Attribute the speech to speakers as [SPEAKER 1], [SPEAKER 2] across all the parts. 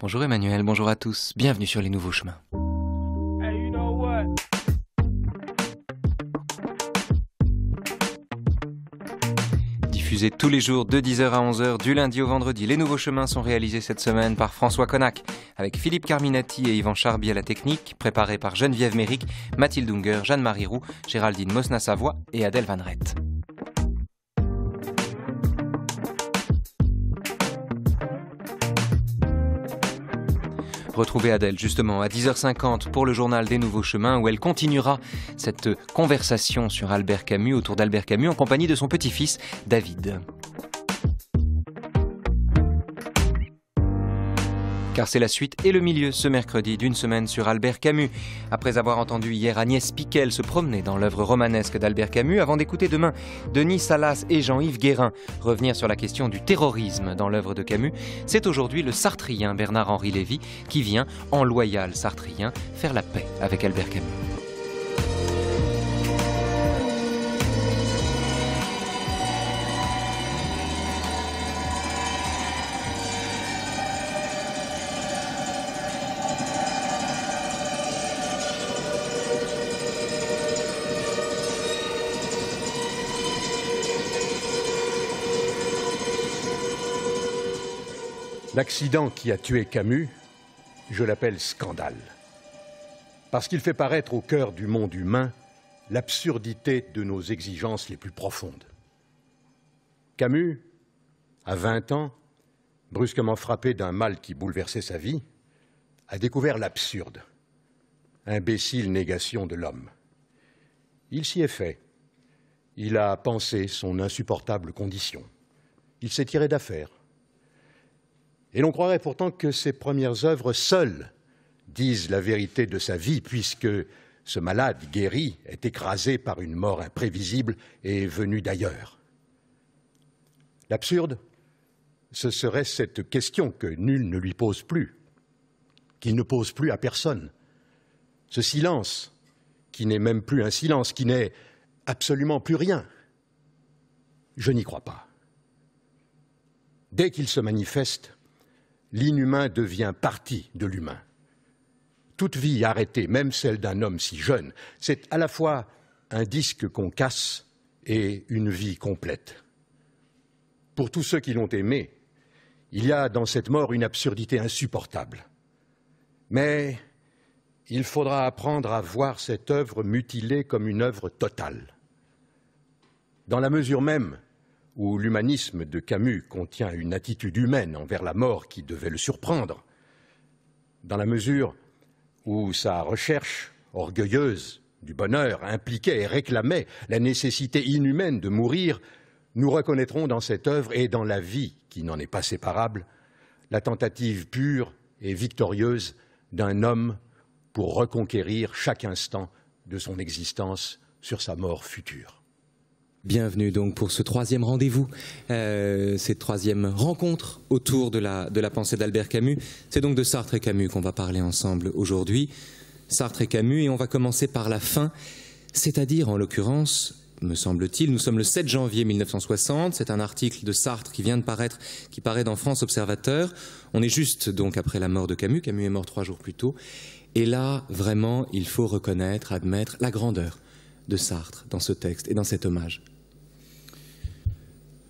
[SPEAKER 1] Bonjour Emmanuel, bonjour à tous, bienvenue sur Les Nouveaux Chemins. Diffusés tous les jours de 10h à 11h, du lundi au vendredi, Les Nouveaux Chemins sont réalisés cette semaine par François Connac, avec Philippe Carminati et Yvan Charby à la technique, préparés par Geneviève Méric, Mathilde Unger, Jeanne-Marie Roux, Géraldine Mosna-Savoie et Adèle Van Rett. Retrouvez Adèle justement à 10h50 pour le journal des Nouveaux Chemins où elle continuera cette conversation sur Albert Camus, autour d'Albert Camus, en compagnie de son petit-fils David. Car c'est la suite et le milieu ce mercredi d'une semaine sur Albert Camus. Après avoir entendu hier Agnès Piquel se promener dans l'œuvre romanesque d'Albert Camus, avant d'écouter demain Denis Salas et Jean-Yves Guérin revenir sur la question du terrorisme dans l'œuvre de Camus, c'est aujourd'hui le sartrien Bernard-Henri Lévy qui vient, en loyal sartrien, faire la paix avec Albert Camus.
[SPEAKER 2] L'accident qui a tué Camus, je l'appelle scandale. Parce qu'il fait paraître au cœur du monde humain l'absurdité de nos exigences les plus profondes. Camus, à 20 ans, brusquement frappé d'un mal qui bouleversait sa vie, a découvert l'absurde, imbécile négation de l'homme. Il s'y est fait. Il a pensé son insupportable condition. Il s'est tiré d'affaire. Et l'on croirait pourtant que ses premières œuvres seules disent la vérité de sa vie, puisque ce malade guéri est écrasé par une mort imprévisible et venue d'ailleurs. L'absurde, ce serait cette question que nul ne lui pose plus, qu'il ne pose plus à personne. Ce silence, qui n'est même plus un silence, qui n'est absolument plus rien. Je n'y crois pas. Dès qu'il se manifeste, l'inhumain devient partie de l'humain. Toute vie arrêtée, même celle d'un homme si jeune, c'est à la fois un disque qu'on casse et une vie complète. Pour tous ceux qui l'ont aimé, il y a dans cette mort une absurdité insupportable. Mais il faudra apprendre à voir cette œuvre mutilée comme une œuvre totale. Dans la mesure même où l'humanisme de Camus contient une attitude humaine envers la mort qui devait le surprendre, dans la mesure où sa recherche orgueilleuse du bonheur impliquait et réclamait la nécessité inhumaine de mourir, nous reconnaîtrons dans cette œuvre et dans la vie qui n'en est pas séparable, la tentative pure et victorieuse d'un homme pour reconquérir chaque instant de son existence sur sa mort future.
[SPEAKER 1] Bienvenue donc pour ce troisième rendez-vous, cette troisième rencontre autour de la pensée d'Albert Camus. C'est donc de Sartre et Camus qu'on va parler ensemble aujourd'hui. Sartre et Camus, et on va commencer par la fin, c'est-à-dire en l'occurrence, me semble-t-il, nous sommes le 7 janvier 1960, c'est un article de Sartre qui vient de paraître, qui paraît dans France Observateur. On est juste donc après la mort de Camus, Camus est mort 3 jours plus tôt, et là vraiment il faut reconnaître, admettre la grandeur de Sartre dans ce texte et dans cet hommage.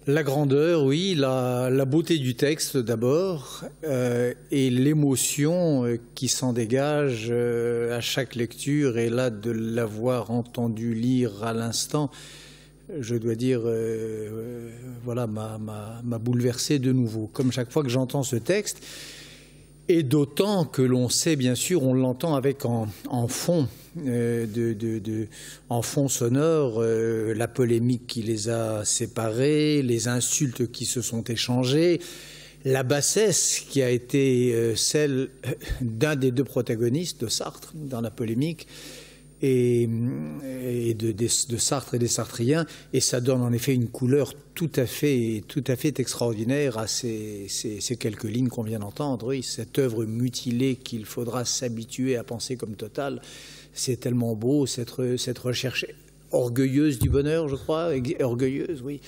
[SPEAKER 3] La grandeur, oui, la beauté du texte d'abord, et l'émotion qui s'en dégage à chaque lecture, et là de l'avoir entendu lire à l'instant, je dois dire, voilà, m'a bouleversé de nouveau, comme chaque fois que j'entends ce texte, et d'autant que l'on sait, bien sûr, on l'entend avec en fond, en fond sonore, la polémique qui les a séparés, les insultes qui se sont échangées, la bassesse qui a été celle d'un des deux protagonistes de Sartre dans la polémique, et de Sartre et des Sartriens, et ça donne en effet une couleur tout à fait extraordinaire à ces quelques lignes qu'on vient d'entendre. Oui, cette œuvre mutilée qu'il faudra s'habituer à penser comme totale, c'est tellement beau, cette recherche orgueilleuse du bonheur, je crois, orgueilleuse, oui.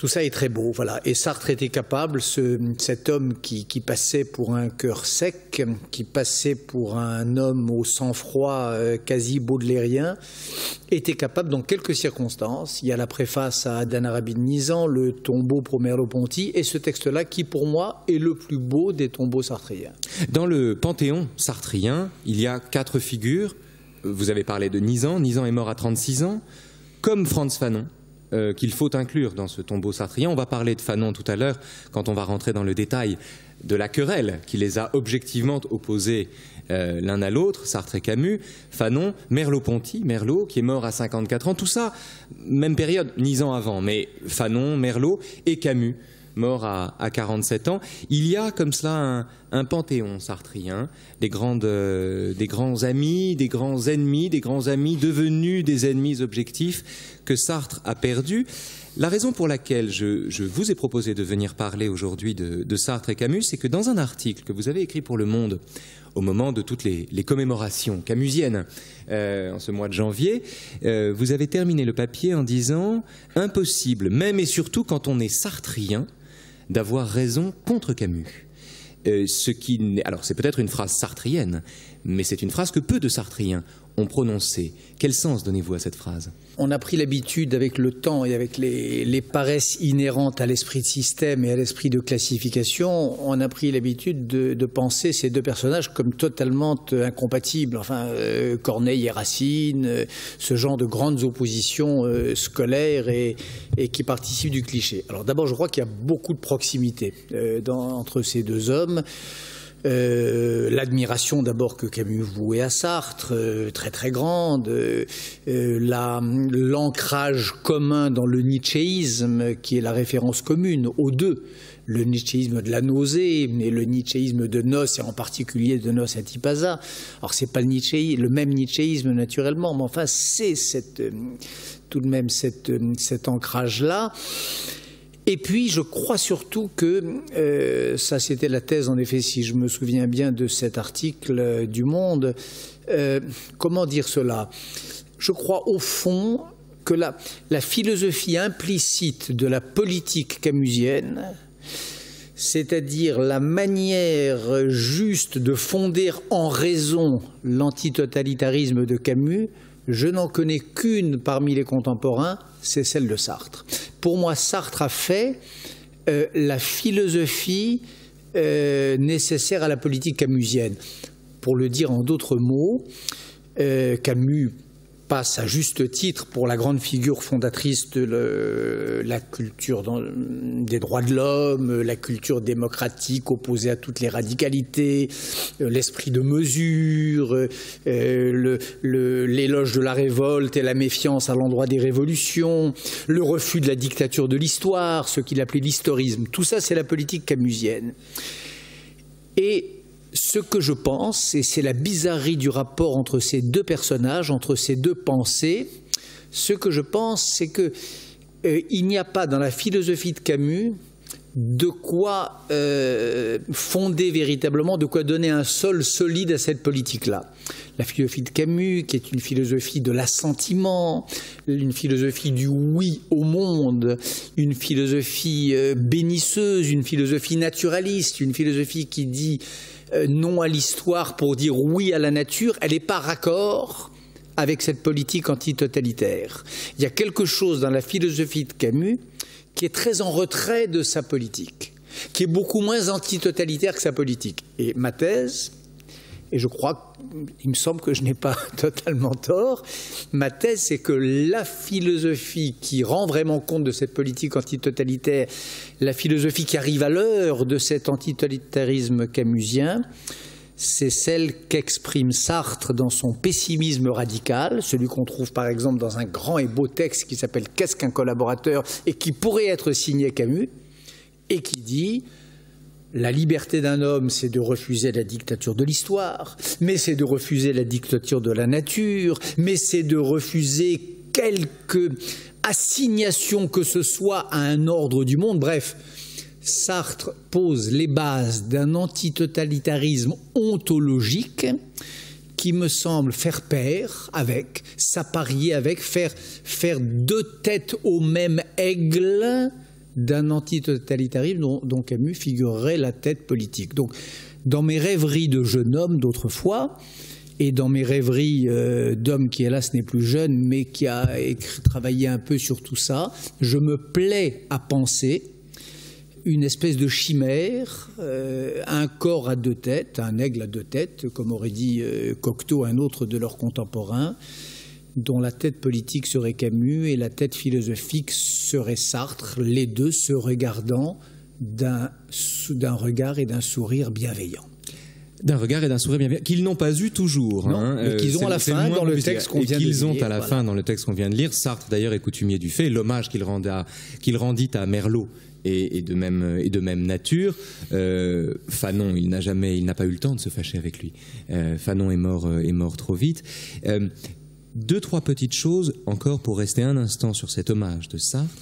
[SPEAKER 3] Tout ça est très beau, voilà. Et Sartre était capable, cet homme qui passait pour un cœur sec, qui passait pour un homme au sang-froid quasi baudelairien, était capable, dans quelques circonstances, il y a la préface à Dan Arabi de Nizan, le tombeau pour Merleau-Ponty, et ce texte-là qui, pour moi, est le plus beau des tombeaux sartriens.
[SPEAKER 1] Dans le panthéon sartrien, il y a 4 figures. Vous avez parlé de Nizan. Nizan est mort à 36 ans, comme Frantz Fanon, qu'il faut inclure dans ce tombeau sartrien. On va parler de Fanon tout à l'heure, quand on va rentrer dans le détail de la querelle qui les a objectivement opposés l'un à l'autre, Sartre et Camus. Fanon, Merleau-Ponty, Merleau, qui est mort à 54 ans. Tout ça, même période, Nizan avant, mais Fanon, Merleau et Camus, mort à 47 ans. Il y a comme cela un panthéon sartrien, des grands amis, des grands ennemis, des grands amis devenus des ennemis objectifs que Sartre a perdus. La raison pour laquelle je vous ai proposé de venir parler aujourd'hui de Sartre et Camus, c'est que dans un article que vous avez écrit pour Le Monde, au moment de toutes les commémorations camusiennes en ce mois de janvier, vous avez terminé le papier en disant « Impossible, même et surtout quand on est sartrien, d'avoir raison contre Camus ». Alors c'est peut-être une phrase sartrienne, mais c'est une phrase que peu de sartriens ont prononcée. Quel sens donnez-vous à cette phrase ?
[SPEAKER 3] On a pris l'habitude avec le temps et avec les paresses inhérentes à l'esprit de système et à l'esprit de classification, on a pris l'habitude de penser ces deux personnages comme totalement incompatibles. Enfin, Corneille et Racine, ce genre de grandes oppositions scolaires et qui participent du cliché. Alors d'abord, je crois qu'il y a beaucoup de proximité entre ces deux hommes. L'admiration d'abord que Camus vouait à Sartre, très très grande, l'ancrage commun dans le nietzschéisme qui est la référence commune aux deux, le nietzschéisme de la nausée et le nietzschéisme de Noce, et en particulier de Noce à Tipaza. Alors c'est pas le même nietzschéisme naturellement, mais enfin c'est tout de même cet ancrage-là. Et puis, je crois surtout que, ça c'était la thèse en effet, si je me souviens bien de cet article du Monde, comment dire cela ? Je crois au fond que la philosophie implicite de la politique camusienne, c'est-à-dire la manière juste de fonder en raison l'antitotalitarisme de Camus, je n'en connais qu'une parmi les contemporains, c'est celle de Sartre. Pour moi, Sartre a fait la philosophie nécessaire à la politique camusienne. Pour le dire en d'autres mots, Camus passe à juste titre pour la grande figure fondatrice de la culture des droits de l'homme, la culture démocratique opposée à toutes les radicalités, l'esprit de mesure, l'éloge de la révolte et la méfiance à l'endroit des révolutions, le refus de la dictature de l'histoire, ce qu'il appelait l'historisme. Tout ça, c'est la politique camusienne. Et ce que je pense, et c'est la bizarrerie du rapport entre ces deux personnages, entre ces deux pensées, ce que je pense, c'est que il n'y a pas dans la philosophie de Camus de quoi fonder véritablement, de quoi donner un sol solide à cette politique-là. La philosophie de Camus, qui est une philosophie de l'assentiment, une philosophie du oui au monde, une philosophie bénisseuse, une philosophie naturaliste, une philosophie qui dit non à l'histoire pour dire oui à la nature, elle n'est pas raccord avec cette politique antitotalitaire. Il y a quelque chose dans la philosophie de Camus qui est très en retrait de sa politique, qui est beaucoup moins antitotalitaire que sa politique. Et ma thèse, et je crois, il me semble que je n'ai pas totalement tort, ma thèse c'est que la philosophie qui rend vraiment compte de cette politique antitotalitaire, la philosophie qui arrive à l'heure de cet antitotalitarisme camusien, c'est celle qu'exprime Sartre dans son pessimisme radical, celui qu'on trouve par exemple dans un grand et beau texte qui s'appelle « Qu'est-ce qu'un collaborateur ?» et qui pourrait être signé Camus, et qui dit « La liberté d'un homme, c'est de refuser la dictature de l'histoire, mais c'est de refuser la dictature de la nature, mais c'est de refuser quelque assignation que ce soit à un ordre du monde. » Bref, Sartre pose les bases d'un antitotalitarisme ontologique qui me semble faire pair avec, s'apparier avec, faire deux têtes au même aigle d'un antitotalitarisme dont Camus figurerait la tête politique. Donc, dans mes rêveries de jeune homme d'autrefois, et dans mes rêveries d'homme qui, hélas, n'est plus jeune, mais qui a travaillé un peu sur tout ça, je me plais à penser une espèce de chimère, un corps à deux têtes, un aigle à deux têtes, comme aurait dit Cocteau, un autre de leurs contemporains, dont la tête politique serait Camus et la tête philosophique serait Sartre, les deux se regardant d'un regard et d'un sourire bienveillants.
[SPEAKER 1] D'un regard et d'un sourire bienveillant, qu'ils n'ont pas eu toujours.
[SPEAKER 3] Non, mais qu'ils ont à la fin dans le texte qu'on vient de lire.
[SPEAKER 1] Qu'ils ont à la fin dans le texte qu'on vient de lire. Sartre, d'ailleurs, est coutumier du fait. L'hommage qu'il rendit à Merleau est de même nature. Fanon, il n'a pas eu le temps de se fâcher avec lui. Fanon est mort trop vite. Deux, trois petites choses encore pour rester un instant sur cet hommage de Sartre.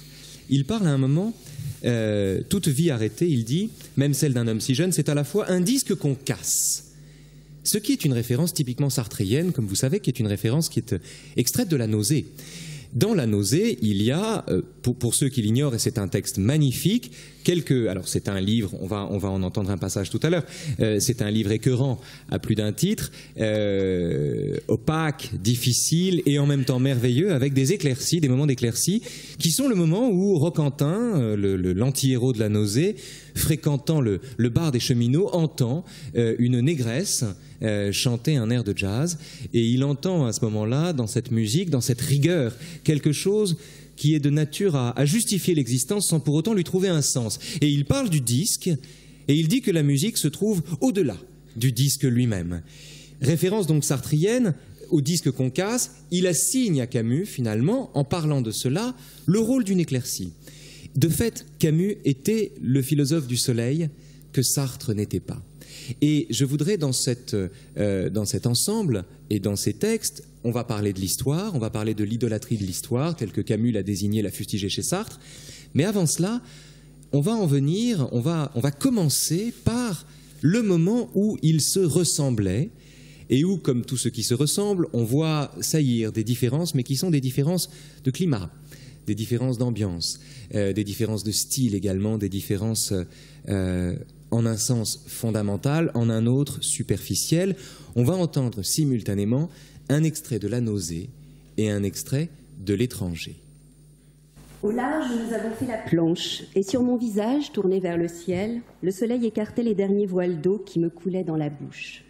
[SPEAKER 1] Il parle à un moment, toute vie arrêtée, il dit, même celle d'un homme si jeune, c'est à la fois un disque qu'on casse. Ce qui est une référence typiquement sartréienne, comme vous savez, qui est une référence qui est extraite de La Nausée. Dans La Nausée, il y a, pour ceux qui l'ignorent, et c'est un texte magnifique, alors c'est un livre, on va en entendre un passage tout à l'heure, c'est un livre écœurant à plus d'un titre, opaque, difficile et en même temps merveilleux, avec des éclaircies, des moments d'éclaircie, qui sont le moment où Roquentin, l'anti-héros de La Nausée, fréquentant le bar des cheminots, entend une négresse chanter un air de jazz, et il entend à ce moment-là, dans cette musique, dans cette rigueur, quelque chose qui est de nature à justifier l'existence sans pour autant lui trouver un sens. Et il parle du disque, et il dit que la musique se trouve au-delà du disque lui-même. Référence donc sartrienne au disque qu'on casse, il assigne à Camus, finalement, en parlant de cela, le rôle d'une éclaircie. De fait, Camus était le philosophe du soleil que Sartre n'était pas. Et je voudrais, dans cet ensemble et dans ces textes, on va parler de l'histoire, on va parler de l'idolâtrie de l'histoire, telle que Camus l'a désignée, l'a fustigée chez Sartre. Mais avant cela, on va commencer par le moment où ils se ressemblaient et où, comme tout ce qui se ressemble, on voit saillir des différences, mais qui sont des différences de climat, des différences d'ambiance, des différences de style également, des différences en un sens fondamental, en un autre superficiel. On va entendre simultanément un extrait de La Nausée et un extrait de L'étranger.
[SPEAKER 4] Au large, nous avons fait la planche, et sur mon visage, tourné vers le ciel, le soleil écartait les derniers voiles d'eau qui me coulaient dans la bouche.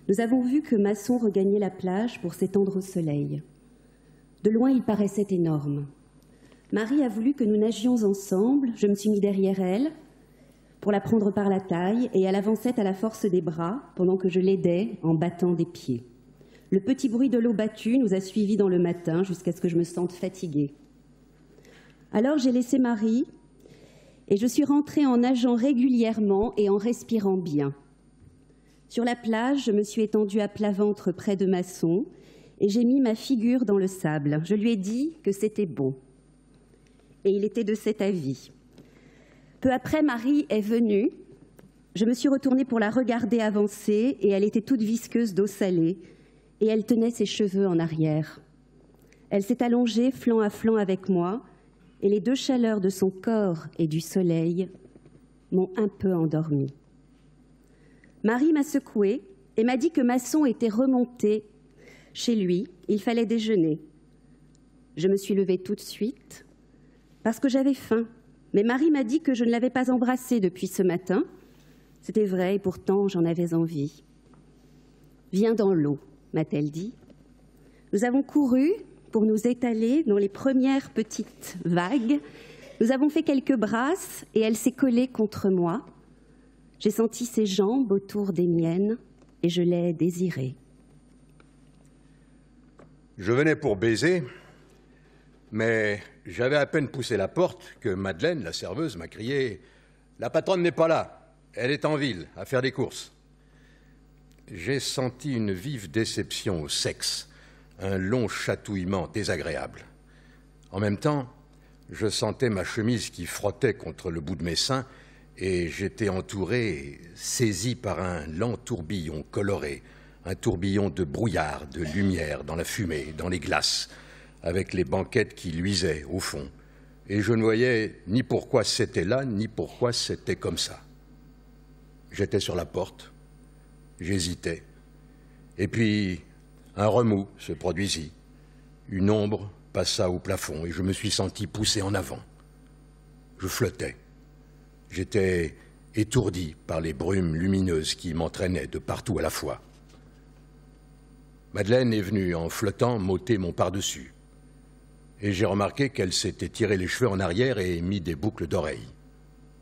[SPEAKER 4] Nous avons vu que Masson regagnait la plage pour s'étendre au soleil. De loin, il paraissait énorme. Marie a voulu que nous nagions ensemble, je me suis mis derrière elle, pour la prendre par la taille, et elle avançait à la force des bras, pendant que je l'aidais en battant des pieds. Le petit bruit de l'eau battue nous a suivis dans le matin, jusqu'à ce que je me sente fatiguée. Alors j'ai laissé Marie, et je suis rentrée en nageant régulièrement et en respirant bien. Sur la plage, je me suis étendue à plat ventre près de Masson, et j'ai mis ma figure dans le sable. Je lui ai dit que c'était bon. Et il était de cet avis. Peu après, Marie est venue. Je me suis retournée pour la regarder avancer, et elle était toute visqueuse d'eau salée, et elle tenait ses cheveux en arrière. Elle s'est allongée flanc à flanc avec moi, et les deux chaleurs de son corps et du soleil m'ont un peu endormie. Marie m'a secouée et m'a dit que Masson était remonté chez lui. Il fallait déjeuner. Je me suis levée tout de suite parce que j'avais faim. Mais Marie m'a dit que je ne l'avais pas embrassé depuis ce matin. C'était vrai et pourtant j'en avais envie. « Viens dans l'eau », m'a-t-elle dit. Nous avons couru pour nous étaler dans les premières petites vagues. Nous avons fait quelques brasses et elle s'est collée contre moi. J'ai senti ses jambes autour des miennes et je l'ai désirée.
[SPEAKER 2] Je venais pour baiser, mais j'avais à peine poussé la porte que Madeleine, la serveuse, m'a crié « La patronne n'est pas là, elle est en ville, à faire des courses. » J'ai senti une vive déception au sexe, un long chatouillement désagréable. En même temps, je sentais ma chemise qui frottait contre le bout de mes seins et j'étais entouré, saisi par un lent tourbillon coloré, un tourbillon de brouillard, de lumière dans la fumée, dans les glaces, avec les banquettes qui luisaient au fond, et je ne voyais ni pourquoi c'était là, ni pourquoi c'était comme ça. J'étais sur la porte, j'hésitais, et puis un remous se produisit, une ombre passa au plafond, et je me suis senti poussé en avant. Je flottais, j'étais étourdi par les brumes lumineuses qui m'entraînaient de partout à la fois. Madeleine est venue, en flottant, m'ôter mon par-dessus. Et j'ai remarqué qu'elle s'était tiré les cheveux en arrière et mis des boucles d'oreilles.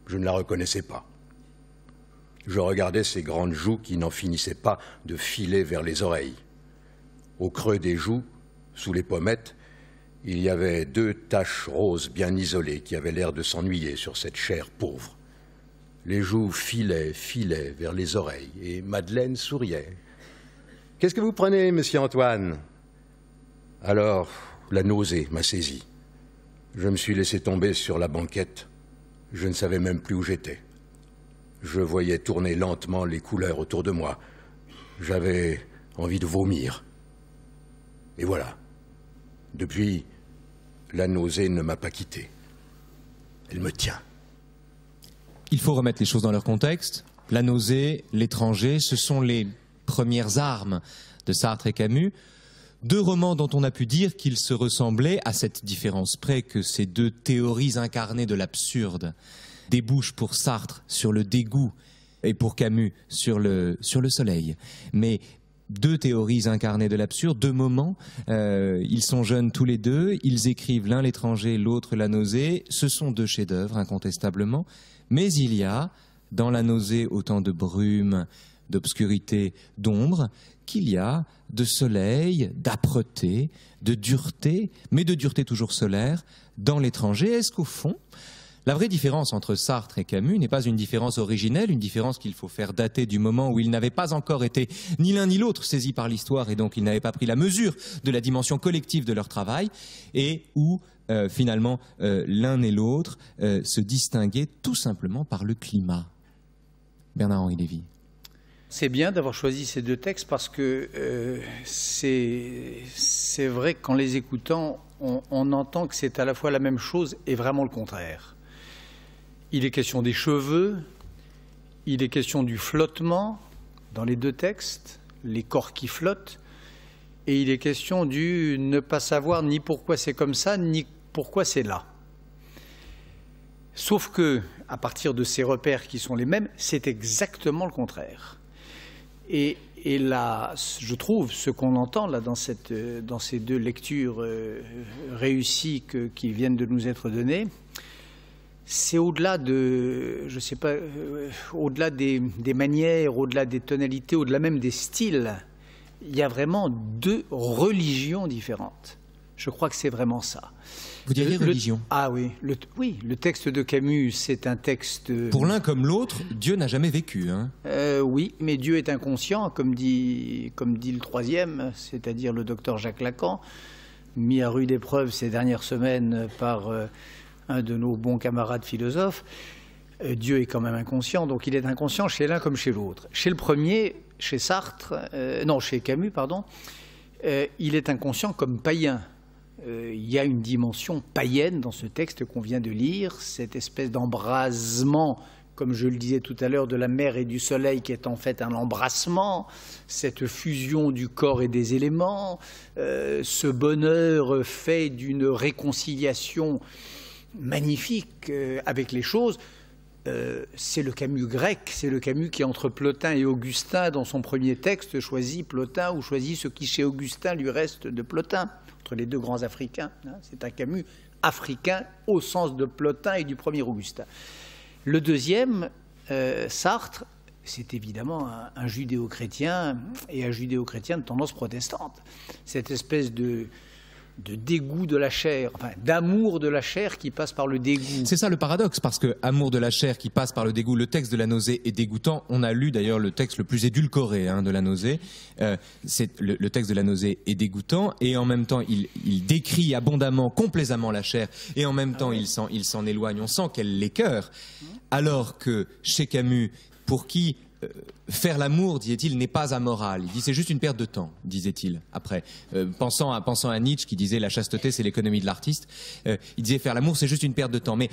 [SPEAKER 2] Je ne la reconnaissais pas. Je regardais ses grandes joues qui n'en finissaient pas de filer vers les oreilles. Au creux des joues, sous les pommettes, il y avait 2 taches roses bien isolées qui avaient l'air de s'ennuyer sur cette chair pauvre. Les joues filaient vers les oreilles et Madeleine souriait. « Qu'est-ce que vous prenez, monsieur Antoine ?» Alors, la nausée m'a saisi. Je me suis laissé tomber sur la banquette. Je ne savais même plus où j'étais. Je voyais tourner lentement les couleurs autour de moi. J'avais envie de vomir. Et voilà. Depuis, la nausée ne m'a pas quitté. Elle me tient.
[SPEAKER 1] Il faut remettre les choses dans leur contexte. La nausée, l'étranger, ce sont les premières armes de Sartre et Camus. 2 romans dont on a pu dire qu'ils se ressemblaient, à cette différence près que ces 2 théories incarnées de l'absurde débouchent pour Sartre sur le dégoût et pour Camus sur le soleil. Mais 2 théories incarnées de l'absurde, 2 moments, ils sont jeunes tous les 2, ils écrivent l'un l'étranger, l'autre la nausée, ce sont 2 chefs-d'œuvre incontestablement, mais il y a dans la nausée autant de brume, d'obscurité, d'ombre, qu'il y a de soleil, d'âpreté, de dureté, mais de dureté toujours solaire, dans l'étranger. Est-ce qu'au fond, la vraie différence entre Sartre et Camus n'est pas une différence originelle, une différence qu'il faut faire dater du moment où ils n'avaient pas encore été ni l'un ni l'autre saisis par l'histoire et donc ils n'avaient pas pris la mesure de la dimension collective de leur travail, et où finalement l'un et l'autre se distinguaient tout simplement par le climat. Bernard-Henri Lévy.
[SPEAKER 3] C'est bien d'avoir choisi ces 2 textes parce que c'est vrai qu'en les écoutant, on entend que c'est à la fois la même chose et vraiment le contraire. Il est question des cheveux, il est question du flottement dans les 2 textes, les corps qui flottent, et il est question du ne pas savoir ni pourquoi c'est comme ça, ni pourquoi c'est là. Sauf que, à partir de ces repères qui sont les mêmes, c'est exactement le contraire. Et là, je trouve, ce qu'on entend là dans ces 2 lectures réussies qui viennent de nous être données, c'est au-delà de, je sais pas, au-delà des manières, au-delà des tonalités, au-delà même des styles, il y a vraiment 2 religions différentes. Je crois que c'est vraiment ça.
[SPEAKER 1] Vous diriez religion?
[SPEAKER 3] Ah oui, le texte de Camus, c'est un texte...
[SPEAKER 1] Pour l'un comme l'autre, Dieu n'a jamais vécu. Hein.
[SPEAKER 3] Oui, mais Dieu est inconscient, comme dit le 3e, c'est-à-dire le docteur Jacques Lacan, mis à rude épreuve ces dernières semaines par un de nos bons camarades philosophes. Dieu est quand même inconscient, donc il est inconscient chez l'un comme chez l'autre. Chez le premier, chez chez Camus, pardon, il est inconscient comme païen. Il y a une dimension païenne dans ce texte qu'on vient de lire, cette espèce d'embrasement, comme je le disais tout à l'heure, de la mer et du soleil qui est en fait un embrassement, cette fusion du corps et des éléments, ce bonheur fait d'une réconciliation magnifique avec les choses. C'est le Camus grec, c'est le Camus qui, entre Plotin et Augustin, dans son premier texte, choisit Plotin ou choisit ce qui chez Augustin lui reste de Plotin, entre les 2 grands africains. C'est un Camus africain au sens de Plotin et du premier Augustin. Le deuxième, Sartre, c'est évidemment un judéo-chrétien et un judéo-chrétien de tendance protestante. Cette espèce de dégoût de la chair, enfin d'amour de la chair qui passe par le dégoût.
[SPEAKER 1] C'est ça le paradoxe, parce que amour de la chair qui passe par le dégoût, le texte de la nausée est dégoûtant. On a lu d'ailleurs le texte le plus édulcoré de la nausée. Le texte de la nausée est dégoûtant, et en même temps il décrit abondamment, complaisamment la chair, et en même temps il s'en éloigne. On sent qu'elle l'écœure, alors que chez Camus, pour qui faire l'amour, disait-il, n'est pas amoral. Il dit c'est juste une perte de temps, disait-il. Après, pensant à Nietzsche qui disait la chasteté c'est l'économie de l'artiste, il disait faire l'amour c'est juste une perte de temps. Mais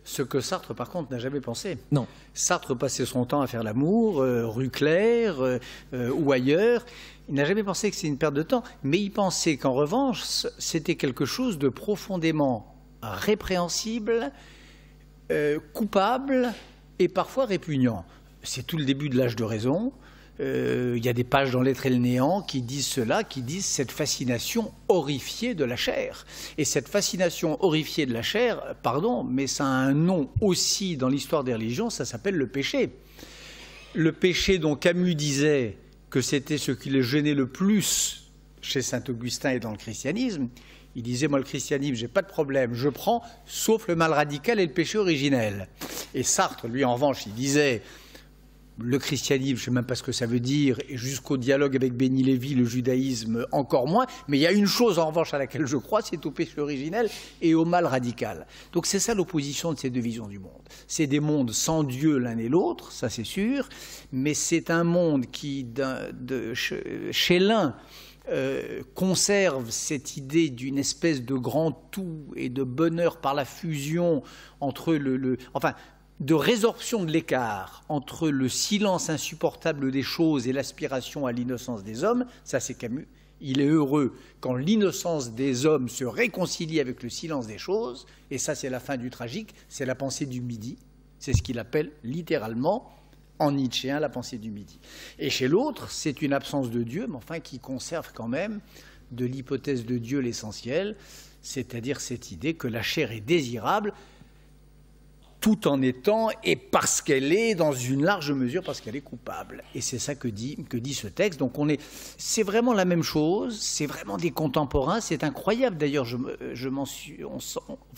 [SPEAKER 3] ce que Sartre par contre n'a jamais pensé.
[SPEAKER 1] Non.
[SPEAKER 3] Sartre passait son temps à faire l'amour, rue Claire ou ailleurs. Il n'a jamais pensé que c'est une perte de temps, mais il pensait qu'en revanche c'était quelque chose de profondément répréhensible, coupable et parfois répugnant. C'est tout le début de l'âge de raison. Il y a des pages dans L'être et le néant qui disent cela, qui disent cette fascination horrifiée de la chair. Et cette fascination horrifiée de la chair, pardon, mais ça a un nom aussi dans l'histoire des religions, ça s'appelle le péché. Le péché dont Camus disait que c'était ce qui le gênait le plus chez Saint-Augustin et dans le christianisme. Il disait, moi le christianisme, j'ai pas de problème, je prends, sauf le mal radical et le péché originel. Et Sartre, lui, en revanche, il disait... Le christianisme, je ne sais même pas ce que ça veut dire, et jusqu'au dialogue avec Béni Lévy, le judaïsme encore moins, mais il y a une chose en revanche à laquelle je crois, c'est au péché originel et au mal radical. Donc c'est ça l'opposition de ces deux visions du monde. C'est des mondes sans Dieu l'un et l'autre, ça c'est sûr, mais c'est un monde qui, chez l'un, conserve cette idée d'une espèce de grand tout et de bonheur par la fusion entre de résorption de l'écart entre le silence insupportable des choses et l'aspiration à l'innocence des hommes, ça c'est Camus. Il est heureux quand l'innocence des hommes se réconcilie avec le silence des choses, et ça c'est la fin du tragique, c'est la pensée du midi, c'est ce qu'il appelle littéralement, en nietzschéen, la pensée du midi. Et chez l'autre, c'est une absence de Dieu, mais enfin qui conserve quand même de l'hypothèse de Dieu l'essentiel, c'est-à-dire cette idée que la chair est désirable, tout en étant, et parce qu'elle est, dans une large mesure, parce qu'elle est coupable. Et c'est ça que dit ce texte. Donc c'est vraiment la même chose, c'est vraiment des contemporains, c'est incroyable d'ailleurs, vraiment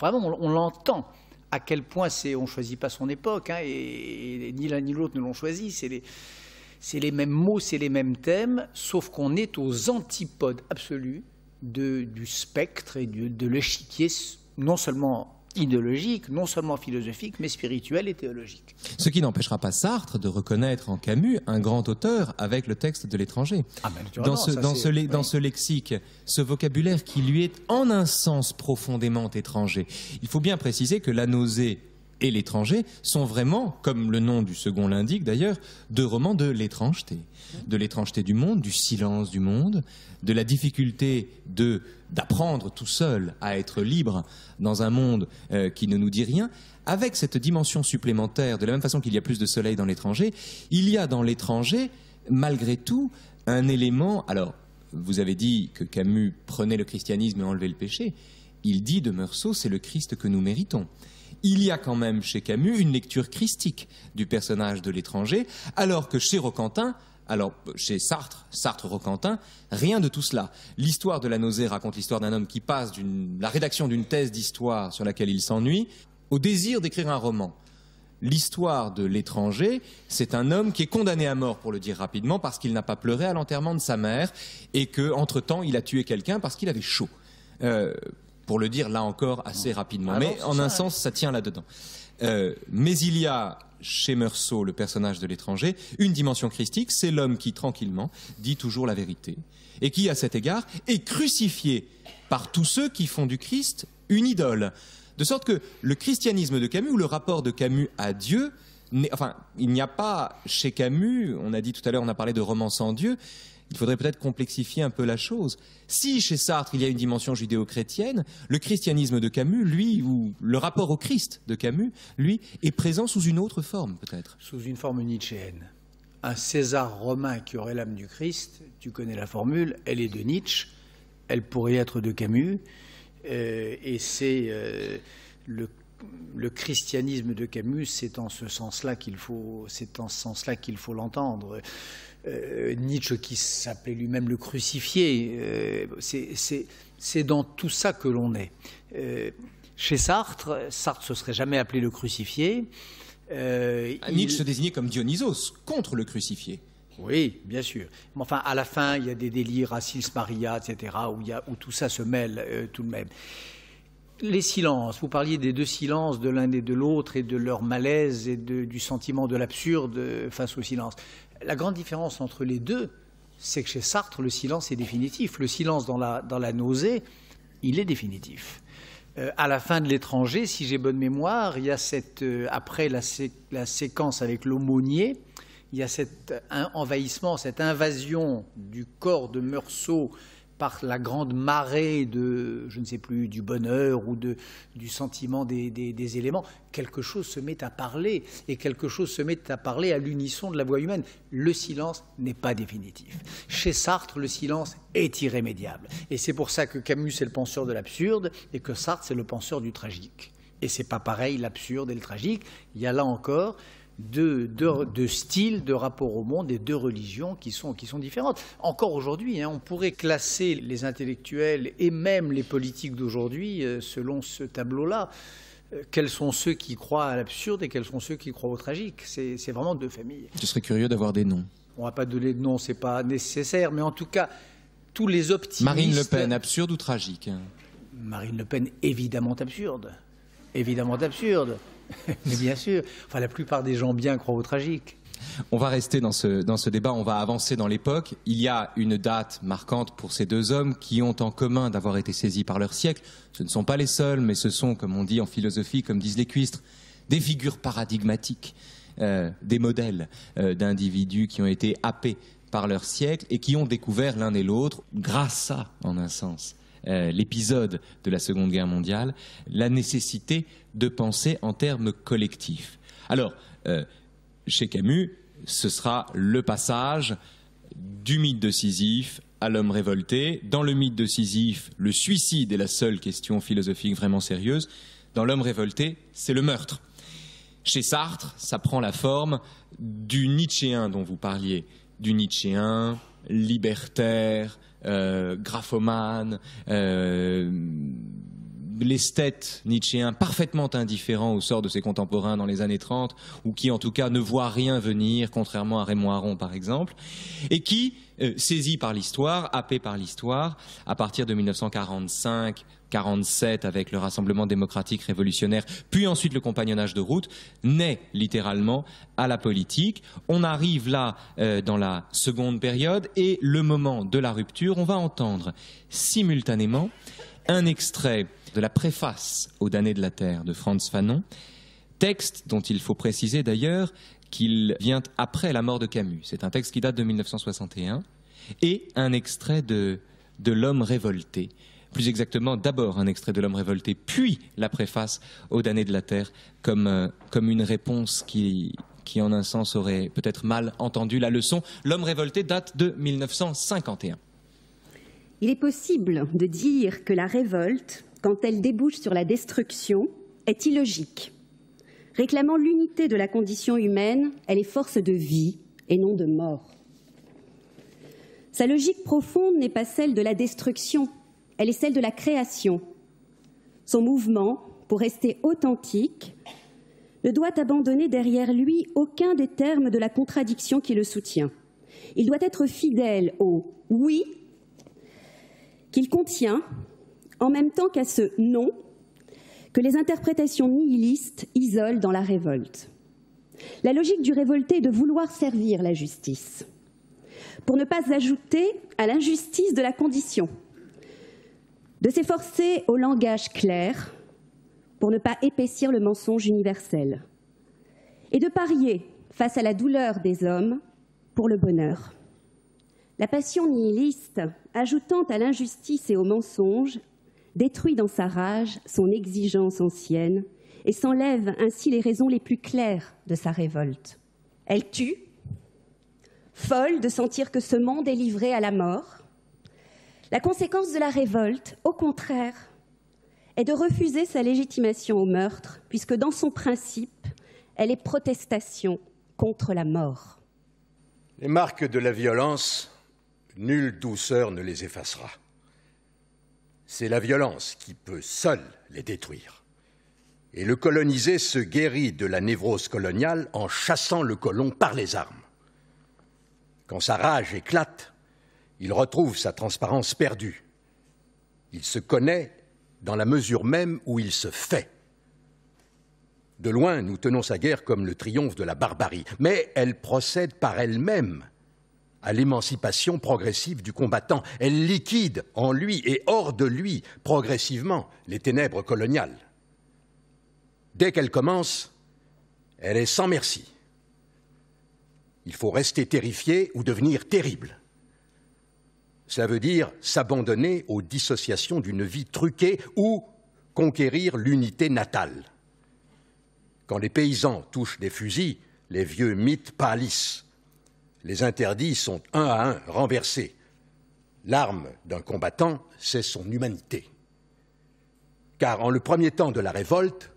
[SPEAKER 3] on l'entend, à quel point on ne choisit pas son époque, hein, et ni l'un ni l'autre ne l'ont choisi, c'est les mêmes mots, c'est les mêmes thèmes, sauf qu'on est aux antipodes absolus du spectre et de l'échiquier, non seulement idéologique, non seulement philosophique, mais spirituel et théologique.
[SPEAKER 1] Ce qui n'empêchera pas Sartre de reconnaître en Camus un grand auteur avec le texte de l'étranger.
[SPEAKER 3] Ah ben,
[SPEAKER 1] dans ce lexique, ce vocabulaire qui lui est en un sens profondément étranger. Il faut bien préciser que La nausée et L'étranger sont vraiment, comme le nom du second l'indique d'ailleurs, deux romans de l'étrangeté. De l'étrangeté du monde, du silence du monde, de la difficulté d'apprendre tout seul à être libre dans un monde qui ne nous dit rien, avec cette dimension supplémentaire, de la même façon qu'il y a plus de soleil dans l'étranger, il y a dans l'étranger, malgré tout, un élément... Alors, vous avez dit que Camus prenait le christianisme et enlevait le péché. Il dit de Meursault, c'est le Christ que nous méritons. Il y a quand même chez Camus une lecture christique du personnage de l'étranger, alors que chez Roquentin, chez Sartre-Roquentin, rien de tout cela. L'histoire de La nausée raconte l'histoire d'un homme qui passe de la rédaction d'une thèse d'histoire sur laquelle il s'ennuie au désir d'écrire un roman. L'histoire de l'étranger, c'est un homme qui est condamné à mort, pour le dire rapidement, parce qu'il n'a pas pleuré à l'enterrement de sa mère et qu'entre-temps, il a tué quelqu'un parce qu'il avait chaud. Pour le dire là encore assez rapidement. Mais en un sens, ça tient là-dedans. Mais il y a chez Meursault, le personnage de l'étranger, une dimension christique, c'est l'homme qui, tranquillement, dit toujours la vérité, et qui, à cet égard, est crucifié par tous ceux qui font du Christ une idole. De sorte que le christianisme de Camus, ou le rapport de Camus à Dieu, il n'y a pas chez Camus, on a dit tout à l'heure, on a parlé de roman sans Dieu, il faudrait peut-être complexifier un peu la chose. Si chez Sartre il y a une dimension judéo-chrétienne, le christianisme de Camus, lui, ou le rapport au Christ de Camus, lui, est présent sous une autre forme peut-être.
[SPEAKER 3] Sous une forme nietzschéenne. Un César romain qui aurait l'âme du Christ, tu connais la formule, elle est de Nietzsche, elle pourrait être de Camus, et c'est le christianisme de Camus, c'est en ce sens-là qu'il faut l'entendre. Nietzsche qui s'appelait lui-même le crucifié, c'est dans tout ça que l'on est. Chez Sartre se serait jamais appelé le crucifié.
[SPEAKER 1] Nietzsche se désignait comme Dionysos, contre le crucifié.
[SPEAKER 3] Oui, bien sûr. Mais enfin, à la fin, il y a des délires, Acis Maria, etc., où tout ça se mêle tout de même. Les silences, vous parliez des deux silences de l'un et de l'autre et de leur malaise et du sentiment de l'absurde face au silence. La grande différence entre les deux, c'est que chez Sartre, le silence est définitif. Le silence dans la nausée, il est définitif. À la fin de L'étranger, si j'ai bonne mémoire, il y a après la séquence avec l'aumônier, il y a cet envahissement, cette invasion du corps de Meursault par la grande marée de, je ne sais plus, du bonheur ou du sentiment des éléments. Quelque chose se met à parler, et quelque chose se met à parler à l'unisson de la voix humaine. Le silence n'est pas définitif. Chez Sartre, le silence est irrémédiable. Et c'est pour ça que Camus est le penseur de l'absurde, et que Sartre, c'est le penseur du tragique. Et c'est pas pareil, l'absurde et le tragique. Il y a là encore deux styles de rapport au monde et deux religions qui sont différentes. Encore aujourd'hui, on pourrait classer les intellectuels et même les politiques d'aujourd'hui selon ce tableau-là. Quels sont ceux qui croient à l'absurde et quels sont ceux qui croient au tragique? C'est vraiment deux familles.
[SPEAKER 1] Je serais curieux d'avoir des noms.
[SPEAKER 3] On ne va pas donner de noms, ce n'est pas nécessaire, mais en tout cas, tous les optimistes...
[SPEAKER 1] Marine Le Pen, absurde ou tragique?
[SPEAKER 3] Marine Le Pen, évidemment absurde. Évidemment absurde. Mais bien sûr, enfin, la plupart des gens bien croient au tragique.
[SPEAKER 1] On va rester dans ce débat, on va avancer dans l'époque. Il y a une date marquante pour ces deux hommes qui ont en commun d'avoir été saisis par leur siècle. Ce ne sont pas les seuls, mais ce sont, comme on dit en philosophie, comme disent les cuistres, des figures paradigmatiques, des modèles d'individus qui ont été happés par leur siècle et qui ont découvert l'un et l'autre, grâce à, en un sens, l'épisode de la Seconde Guerre mondiale, la nécessité de penser en termes collectifs. Alors, chez Camus, ce sera le passage du mythe de Sisyphe à l'homme révolté. Dans le mythe de Sisyphe, le suicide est la seule question philosophique vraiment sérieuse. Dans l'homme révolté, c'est le meurtre. Chez Sartre, ça prend la forme du Nietzschéen dont vous parliez, du Nietzschéen libertaire, graphomane, l'esthète nietzschéen parfaitement indifférent au sort de ses contemporains dans les années 30, ou qui en tout cas ne voit rien venir, contrairement à Raymond Aron par exemple, et qui, saisi par l'histoire, happé par l'histoire, à partir de 1945-47 avec le Rassemblement démocratique révolutionnaire, puis ensuite le compagnonnage de route, naît littéralement à la politique. On arrive là dans la seconde période et le moment de la rupture, on va entendre simultanément un extrait de la préface aux damnés de la terre de Frantz Fanon, texte dont il faut préciser d'ailleurs qu'il vient après la mort de Camus. C'est un texte qui date de 1961 et un extrait de L'homme révolté. Plus exactement, d'abord un extrait de L'homme révolté, puis la préface aux damnés de la terre comme une réponse qui en un sens aurait peut-être mal entendu la leçon. L'homme révolté date de 1951.
[SPEAKER 4] Il est possible de dire que la révolte, quand elle débouche sur la destruction, est illogique. Réclamant l'unité de la condition humaine, elle est force de vie et non de mort. Sa logique profonde n'est pas celle de la destruction, elle est celle de la création. Son mouvement, pour rester authentique, ne doit abandonner derrière lui aucun des termes de la contradiction qui le soutient. Il doit être fidèle au « oui » qu'il contient, en même temps qu'à ce « non » que les interprétations nihilistes isolent dans la révolte. La logique du révolté est de vouloir servir la justice, pour ne pas ajouter à l'injustice de la condition, de s'efforcer au langage clair, pour ne pas épaissir le mensonge universel, et de parier face à la douleur des hommes pour le bonheur. La passion nihiliste, ajoutant à l'injustice et au mensonge, détruit dans sa rage son exigence ancienne et s'enlève ainsi les raisons les plus claires de sa révolte. Elle tue, folle de sentir que ce monde est livré à la mort. La conséquence de la révolte, au contraire, est de refuser sa légitimation au meurtre, puisque dans son principe, elle est protestation contre la mort.
[SPEAKER 2] Les marques de la violence, nulle douceur ne les effacera. C'est la violence qui peut seule les détruire. Et le colonisé se guérit de la névrose coloniale en chassant le colon par les armes. Quand sa rage éclate, il retrouve sa transparence perdue. Il se connaît dans la mesure même où il se fait. De loin, nous tenons sa guerre comme le triomphe de la barbarie, mais elle procède par elle-même à l'émancipation progressive du combattant. Elle liquide en lui et hors de lui, progressivement, les ténèbres coloniales. Dès qu'elle commence, elle est sans merci. Il faut rester terrifié ou devenir terrible. Cela veut dire s'abandonner aux dissociations d'une vie truquée ou conquérir l'unité natale. Quand les paysans touchent des fusils, les vieux mythes pâlissent. Les interdits sont un à un renversés. L'arme d'un combattant, c'est son humanité. Car en le premier temps de la révolte,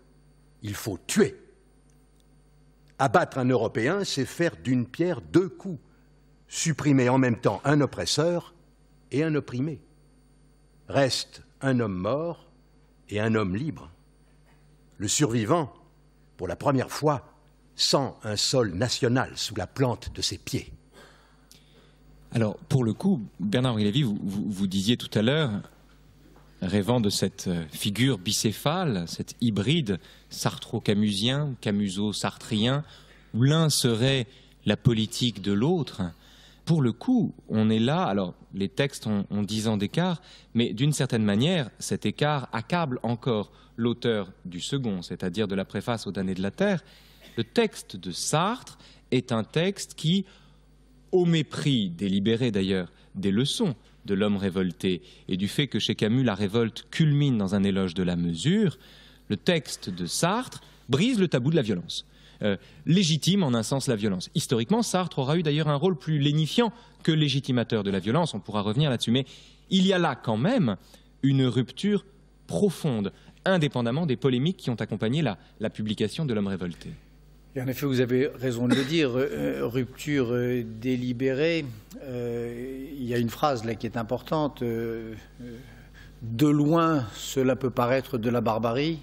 [SPEAKER 2] il faut tuer. Abattre un Européen, c'est faire d'une pierre deux coups. Supprimer en même temps un oppresseur et un opprimé. Reste un homme mort et un homme libre. Le survivant, pour la première fois, sent un sol national sous la plante de ses pieds.
[SPEAKER 5] Alors, pour le coup, Bernard-Henri Lévy, vous disiez tout à l'heure, rêvant de cette figure bicéphale, cette hybride sartro-camusien, camuso-sartrien, où l'un serait la politique de l'autre. Pour le coup, on est là, alors les textes ont 10 ans d'écart, mais d'une certaine manière, cet écart accable encore l'auteur du second, c'est-à-dire de la préface aux damnés de la terre. Le texte de Sartre est un texte qui, au mépris délibéré d'ailleurs des leçons de l'homme révolté et du fait que chez Camus la révolte culmine dans un éloge de la mesure, le texte de Sartre brise le tabou de la violence. Légitime en un sens la violence. Historiquement, Sartre aura eu d'ailleurs un rôle plus lénifiant que légitimateur de la violence, on pourra revenir là-dessus, mais il y a là quand même une rupture profonde, indépendamment des polémiques qui ont accompagné la publication de l'homme révolté.
[SPEAKER 3] Et en effet, vous avez raison de le dire, rupture délibérée. Il y a une phrase là qui est importante. De loin, cela peut paraître de la barbarie,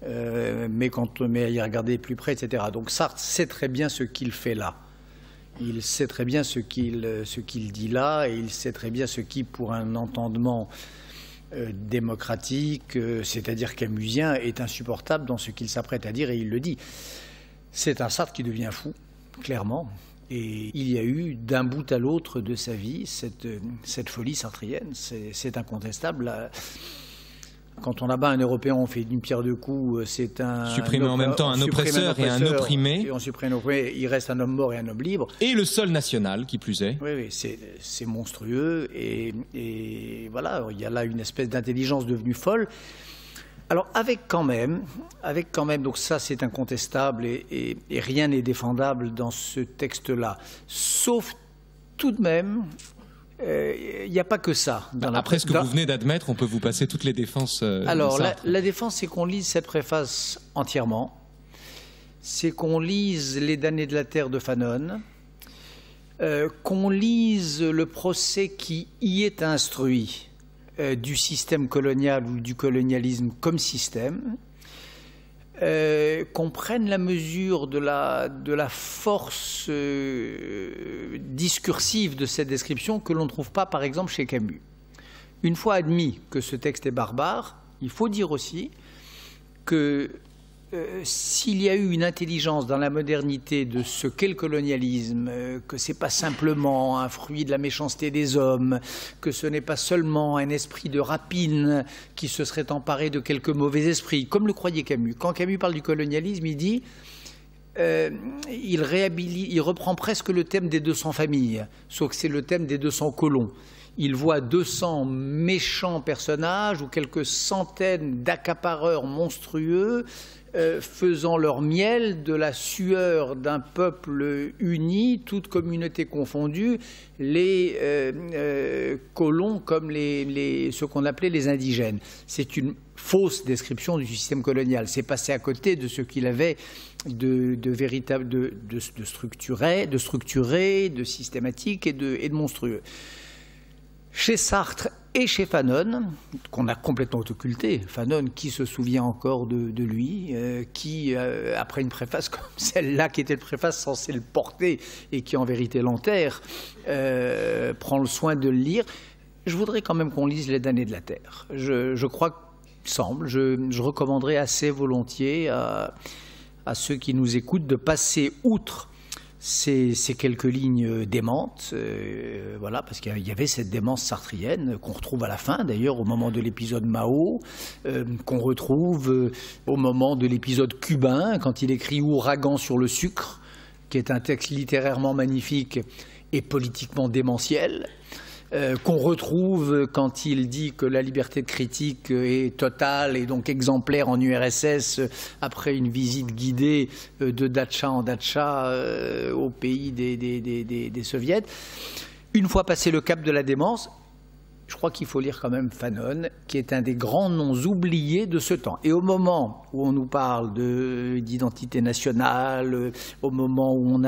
[SPEAKER 3] mais à y regarder plus près, etc. Donc Sartre sait très bien ce qu'il fait là. Il sait très bien ce qu'il dit là, et il sait très bien ce qui, pour un entendement démocratique, c'est-à-dire camusien, est insupportable dans ce qu'il s'apprête à dire, et il le dit. C'est un Sartre qui devient fou, clairement, et il y a eu d'un bout à l'autre de sa vie cette folie sartrienne, c'est incontestable. Quand on abat un Européen, on fait d'une pierre deux coups, c'est un...
[SPEAKER 5] Supprimer en même temps un oppresseur et un opprimé.
[SPEAKER 3] Et on supprime un opprimé, il reste un homme mort et un homme libre.
[SPEAKER 5] Et le sol national, qui plus est.
[SPEAKER 3] Oui, c'est monstrueux, et voilà, il y a là une espèce d'intelligence devenue folle. Alors avec quand même, donc ça c'est incontestable et rien n'est défendable dans ce texte-là, sauf tout de même, il n'y a pas que ça.
[SPEAKER 5] Après ce que vous venez d'admettre, on peut vous passer toutes les défenses.
[SPEAKER 3] Alors la défense, c'est qu'on lise cette préface entièrement, c'est qu'on lise Les damnés de la terre de Fanon, qu'on lise le procès qui y est instruit du système colonial ou du colonialisme comme système, qu'on prenne la mesure de la force discursive de cette description que l'on ne trouve pas par exemple chez Camus. Une fois admis que ce texte est barbare, il faut dire aussi que s'il y a eu une intelligence dans la modernité de ce qu'est le colonialisme, que ce n'est pas simplement un fruit de la méchanceté des hommes, que ce n'est pas seulement un esprit de rapine qui se serait emparé de quelques mauvais esprits, comme le croyait Camus. Quand Camus parle du colonialisme, il dit il reprend presque le thème des 200 familles, sauf que c'est le thème des 200 colons. Il voit 200 méchants personnages ou quelques centaines d'accapareurs monstrueux faisant leur miel de la sueur d'un peuple uni, toute communauté confondue, les colons comme ce qu'on appelait les indigènes. C'est une fausse description du système colonial. C'est passé à côté de ce qu'il avait de structuré, de systématique et de monstrueux. Chez Sartre et chez Fanon, qu'on a complètement occulté, Fanon qui se souvient encore de lui, qui, après une préface comme celle-là, qui était une préface censée le porter et qui en vérité l'enterre, prend le soin de le lire. Je voudrais quand même qu'on lise Les damnés de la terre. Je crois semble. Je recommanderais assez volontiers à ceux qui nous écoutent de passer outre ces quelques lignes démentes, voilà, parce qu'il y avait cette démence sartrienne qu'on retrouve à la fin, d'ailleurs, au moment de l'épisode Mao, qu'on retrouve au moment de l'épisode cubain, quand il écrit « Ouragan sur le sucre », qui est un texte littérairement magnifique et politiquement démentiel, qu'on retrouve quand il dit que la liberté de critique est totale et donc exemplaire en URSS après une visite guidée de datcha en datcha au pays des soviets. Une fois passé le cap de la démence, je crois qu'il faut lire quand même Fanon, qui est un des grands noms oubliés de ce temps. Et au moment où on nous parle d'identité nationale, au moment où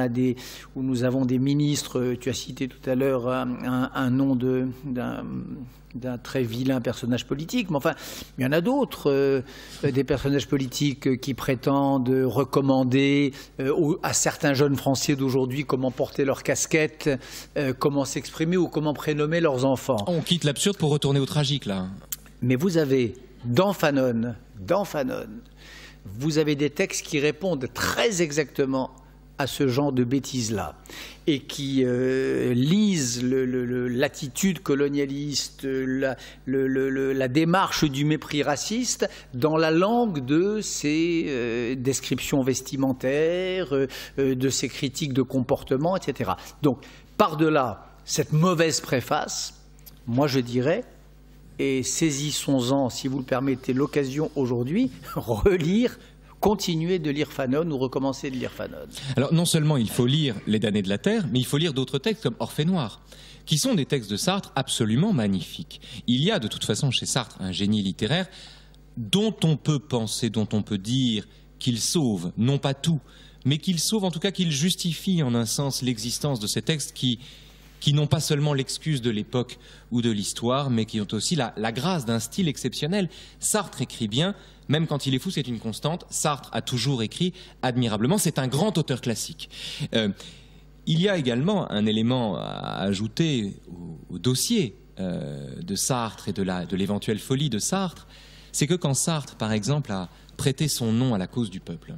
[SPEAKER 3] nous avons des ministres, tu as cité tout à l'heure un nom d'un très vilain personnage politique, mais enfin, il y en a d'autres, des personnages politiques qui prétendent recommander à certains jeunes Français d'aujourd'hui comment porter leur casquette, comment s'exprimer ou comment prénommer leurs enfants.
[SPEAKER 5] On quitte l'absurde pour retourner au tragique, là.
[SPEAKER 3] Mais vous avez, dans Fanon, vous avez des textes qui répondent très exactement à ce genre de bêtises-là et qui lisent l'attitude colonialiste, la démarche du mépris raciste dans la langue de ces descriptions vestimentaires, de ces critiques de comportement, etc. Donc, par-delà cette mauvaise préface, moi je dirais, et saisissons-en, si vous le permettez, l'occasion aujourd'hui, relire, continuer de lire Fanon ou recommencer de lire Fanon.
[SPEAKER 5] Alors non seulement il faut lire Les damnés de la terre, mais il faut lire d'autres textes comme Orphée noire, qui sont des textes de Sartre absolument magnifiques. Il y a de toute façon chez Sartre un génie littéraire dont on peut penser, dont on peut dire qu'il sauve, non pas tout, mais qu'il sauve, en tout cas qu'il justifie en un sens l'existence de ces textes qui n'ont pas seulement l'excuse de l'époque ou de l'histoire, mais qui ont aussi la grâce d'un style exceptionnel. Sartre écrit bien, même quand il est fou, c'est une constante. Sartre a toujours écrit admirablement, c'est un grand auteur classique. Il y a également un élément à ajouter au dossier de Sartre et de l'éventuelle folie de Sartre, c'est que quand Sartre, par exemple, a prêté son nom à la cause du peuple,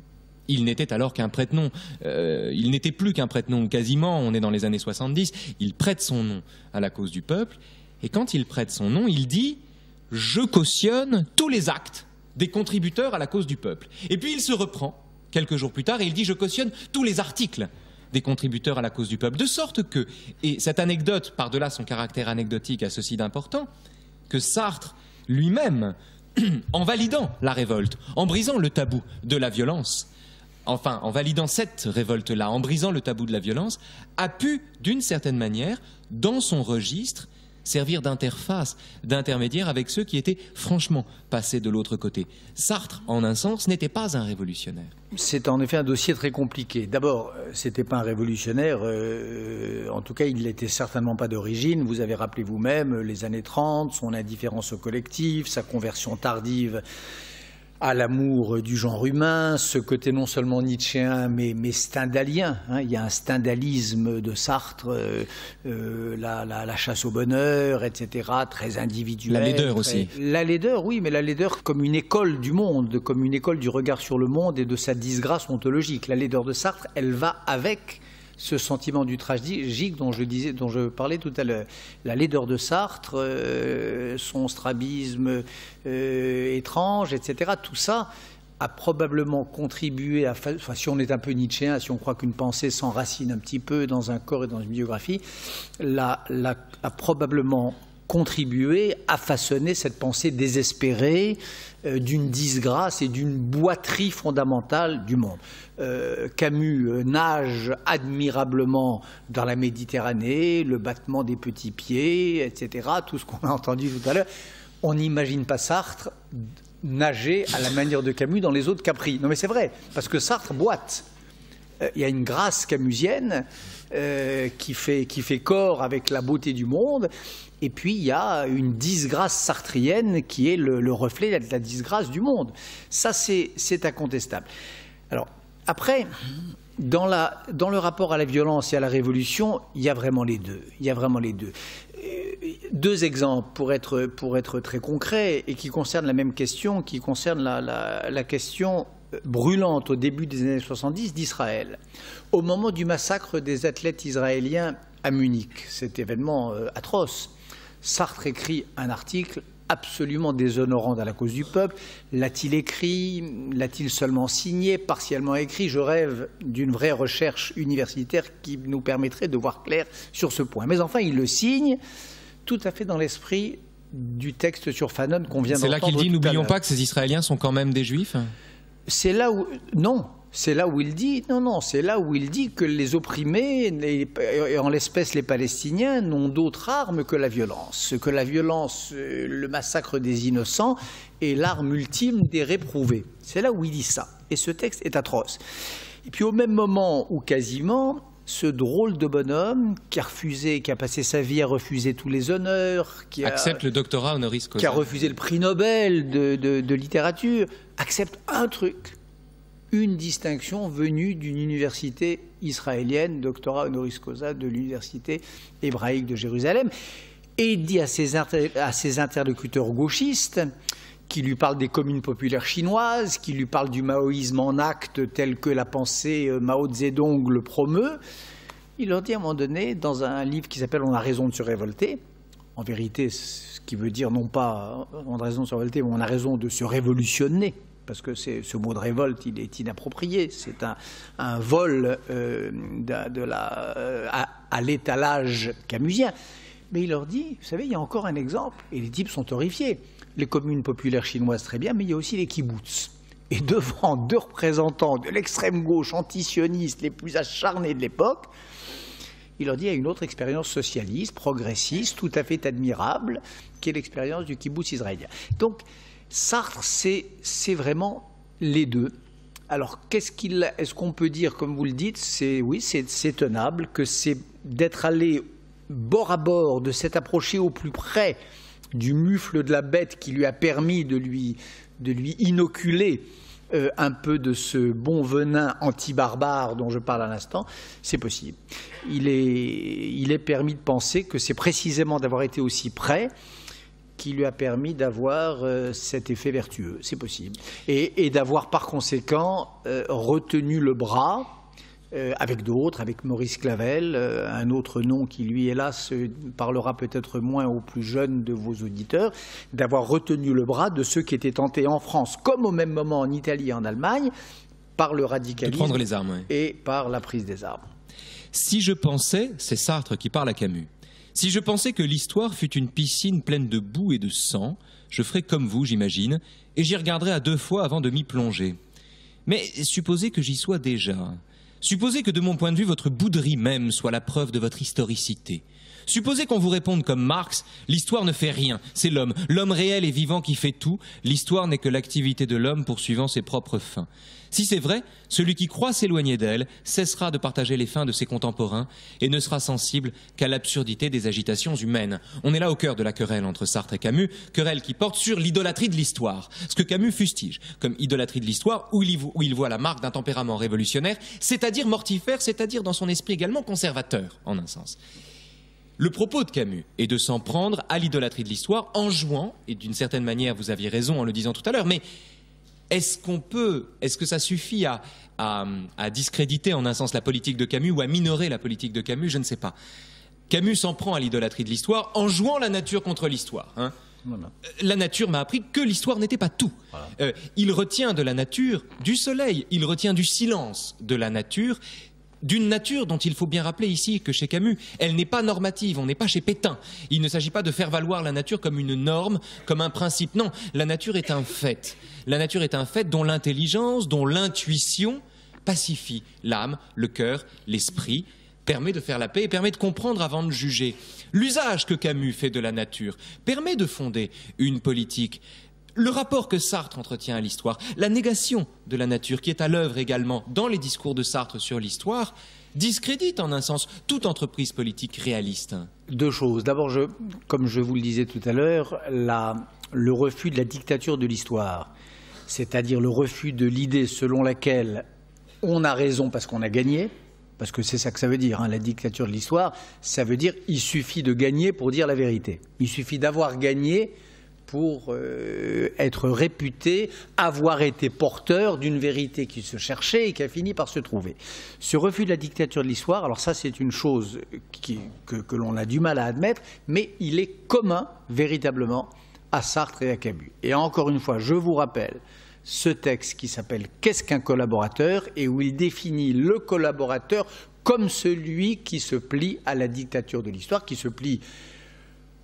[SPEAKER 5] il n'était alors qu'un prête-nom, il n'était plus qu'un prête-nom, quasiment, on est dans les années 70, il prête son nom à la cause du peuple, et quand il prête son nom, il dit « je cautionne tous les actes des contributeurs à la cause du peuple ». Et puis il se reprend, quelques jours plus tard, et il dit « je cautionne tous les articles des contributeurs à la cause du peuple ». De sorte que, et cette anecdote, par-delà son caractère anecdotique, a ceci d'important, que Sartre lui-même, en validant la révolte, en brisant le tabou de la violence, enfin, en validant cette révolte-là, en brisant le tabou de la violence, a pu, d'une certaine manière, dans son registre, servir d'interface, d'intermédiaire avec ceux qui étaient franchement passés de l'autre côté. Sartre, en un sens, n'était pas un révolutionnaire.
[SPEAKER 3] C'est en effet un dossier très compliqué. D'abord, c'était pas un révolutionnaire, en tout cas, il n'était certainement pas d'origine. Vous avez rappelé vous-même les années 30, son indifférence au collectif, sa conversion tardive à l'amour du genre humain, ce côté non seulement nietzschéen mais stendhalien. Hein. Il y a un stendhalisme de Sartre, la chasse au bonheur, etc., très individuel.
[SPEAKER 5] La laideur aussi.
[SPEAKER 3] La laideur, oui, mais la laideur comme une école du monde, comme une école du regard sur le monde et de sa disgrâce ontologique. La laideur de Sartre, elle va avec ce sentiment du tragique dont je parlais tout à l'heure. La laideur de Sartre, son strabisme étrange, etc., tout ça a probablement contribué à... Enfin, si on est un peu nietzschéen, si on croit qu'une pensée s'enracine un petit peu dans un corps et dans une biographie, a probablement contribué à façonner cette pensée désespérée d'une disgrâce et d'une boiterie fondamentale du monde. Camus nage admirablement dans la Méditerranée, le battement des petits pieds, etc., tout ce qu'on a entendu tout à l'heure. On n'imagine pas Sartre nager à la manière de Camus dans les eaux de Capri. Non mais c'est vrai, parce que Sartre boite. Il y a une grâce camusienne qui fait corps avec la beauté du monde. Et puis, il y a une disgrâce sartrienne qui est le reflet de la disgrâce du monde. Ça, c'est incontestable. Alors, après, dans le rapport à la violence et à la révolution, il y a vraiment les deux. Deux exemples pour être très concret et qui concernent la même question, qui concerne la question brûlante au début des années 70 d'Israël. Au moment du massacre des athlètes israéliens à Munich, cet événement atroce, Sartre écrit un article absolument déshonorant à la cause du peuple. L'a-t-il écrit? L'a-t-il seulement signé? Partiellement écrit? Je rêve d'une vraie recherche universitaire qui nous permettrait de voir clair sur ce point. Mais enfin, il le signe tout à fait dans l'esprit du texte sur Fanon qu'on vient d'entendre.
[SPEAKER 5] C'est là qu'il dit, n'oublions pas que ces Israéliens sont quand même des Juifs?
[SPEAKER 3] C'est là où... Non. C'est là où il dit, c'est là où il dit que les opprimés, et en l'espèce les Palestiniens, n'ont d'autre arme que la violence. Que la violence, le massacre des innocents, est l'arme ultime des réprouvés. C'est là où il dit ça. Et ce texte est atroce. Et puis au même moment où quasiment, ce drôle de bonhomme qui a passé sa vie à refuser tous les honneurs, qui
[SPEAKER 5] accepte le doctorat honoris causa,
[SPEAKER 3] qui a refusé le prix Nobel de littérature, accepte un truc. Une distinction venue d'une université israélienne, doctorat honoris causa de l'université hébraïque de Jérusalem, et dit à ses interlocuteurs gauchistes, qui lui parlent des communes populaires chinoises, qui lui parlent du maoïsme en acte tel que la pensée Mao Zedong le promeut, il leur dit à un moment donné, dans un livre qui s'appelle « On a raison de se révolter », en vérité, ce qui veut dire non pas « on a raison de se révolter », mais « on a raison de se révolutionner », parce que ce mot de révolte, il est inapproprié. C'est un vol à l'étalage camusien. Mais il leur dit, vous savez, il y a encore un exemple, et les types sont horrifiés. Les communes populaires chinoises, très bien, mais il y a aussi les kibbutz. Et devant deux représentants de l'extrême gauche antisioniste les plus acharnés de l'époque, il leur dit, il y a une autre expérience socialiste, progressiste, tout à fait admirable, qui est l'expérience du kibbutz israélien. Donc, Sartre, c'est vraiment les deux. Alors, est-ce qu'on peut dire, comme vous le dites, oui, c'est tenable, que c'est d'être allé bord à bord, de s'être approché au plus près du mufle de la bête qui lui a permis de lui inoculer un peu de ce bon venin anti-barbare dont je parle à l'instant, c'est possible. Il est permis de penser que c'est précisément d'avoir été aussi près qui lui a permis d'avoir cet effet vertueux, c'est possible. Et d'avoir par conséquent retenu le bras avec d'autres, avec Maurice Clavel, un autre nom qui lui, hélas, parlera peut-être moins aux plus jeunes de vos auditeurs, d'avoir retenu le bras de ceux qui étaient tentés en France, comme au même moment en Italie et en Allemagne, par le radicalisme
[SPEAKER 5] de prendre les armes, oui,
[SPEAKER 3] et par la prise des armes.
[SPEAKER 5] Si je pensais, c'est Sartre qui parle à Camus, si je pensais que l'histoire fût une piscine pleine de boue et de sang, je ferais comme vous, j'imagine, et j'y regarderais à 2 fois avant de m'y plonger. Mais supposez que j'y sois déjà. Supposez que de mon point de vue, votre bouderie même soit la preuve de votre historicité. Supposez qu'on vous réponde comme Marx, l'histoire ne fait rien, c'est l'homme réel et vivant qui fait tout, l'histoire n'est que l'activité de l'homme poursuivant ses propres fins. Si c'est vrai, celui qui croit s'éloigner d'elle cessera de partager les fins de ses contemporains et ne sera sensible qu'à l'absurdité des agitations humaines. On est là au cœur de la querelle entre Sartre et Camus, querelle qui porte sur l'idolâtrie de l'histoire. Ce que Camus fustige comme idolâtrie de l'histoire, où il voit la marque d'un tempérament révolutionnaire, c'est-à-dire mortifère, c'est-à-dire dans son esprit également conservateur, en un sens. Le propos de Camus est de s'en prendre à l'idolâtrie de l'histoire en jouant, et d'une certaine manière vous aviez raison en le disant tout à l'heure, mais est-ce que ça suffit à discréditer en un sens la politique de Camus ou à minorer la politique de Camus? Je ne sais pas. Camus s'en prend à l'idolâtrie de l'histoire en jouant la nature contre l'histoire. Hein. Voilà. La nature m'a appris que l'histoire n'était pas tout. Voilà. Il retient de la nature du soleil, il retient du silence de la nature, d'une nature dont il faut bien rappeler ici que chez Camus, elle n'est pas normative, on n'est pas chez Pétain. Il ne s'agit pas de faire valoir la nature comme une norme, comme un principe. Non, la nature est un fait. La nature est un fait dont l'intelligence, dont l'intuition pacifie l'âme, le cœur, l'esprit, permet de faire la paix et permet de comprendre avant de juger. L'usage que Camus fait de la nature permet de fonder une politique. Le rapport que Sartre entretient à l'histoire, la négation de la nature qui est à l'œuvre également dans les discours de Sartre sur l'histoire, discrédite en un sens toute entreprise politique réaliste.
[SPEAKER 3] 2 choses. D'abord, comme je vous le disais tout à l'heure, le refus de la dictature de l'histoire, c'est-à-dire le refus de l'idée selon laquelle on a raison parce qu'on a gagné, parce que c'est ça que ça veut dire, hein, la dictature de l'histoire, ça veut dire il suffit de gagner pour dire la vérité. Il suffit d'avoir gagné pour être réputé, avoir été porteur d'une vérité qui se cherchait et qui a fini par se trouver. Ce refus de la dictature de l'histoire, alors ça c'est une chose que l'on a du mal à admettre, mais il est commun véritablement à Sartre et à Camus. Et encore une fois, je vous rappelle ce texte qui s'appelle « Qu'est-ce qu'un collaborateur ?» et où il définit le collaborateur comme celui qui se plie à la dictature de l'histoire, qui se plie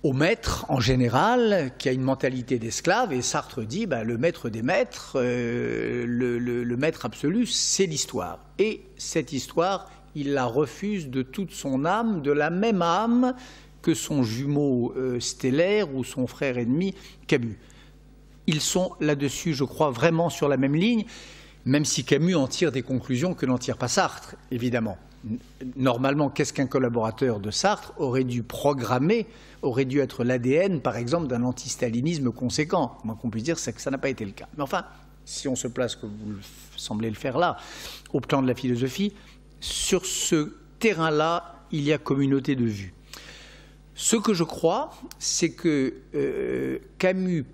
[SPEAKER 3] au maître en général, qui a une mentalité d'esclave, et Sartre dit le maître des maîtres, le maître absolu, c'est l'histoire. Et cette histoire, il la refuse de toute son âme, de la même âme que son jumeau stellaire ou son frère ennemi Camus. Ils sont là-dessus, je crois, vraiment sur la même ligne, même si Camus en tire des conclusions que n'en tire pas Sartre, évidemment. Normalement, qu'est-ce qu'un collaborateur de Sartre aurait dû programmer, aurait dû être l'ADN, par exemple, d'un antistalinisme conséquent. Moi, qu'on puisse dire, c'est que ça n'a pas été le cas. Mais enfin, si on se place, comme vous semblez le faire là, au plan de la philosophie, sur ce terrain-là, il y a communauté de vues. Ce que je crois, c'est que Camus,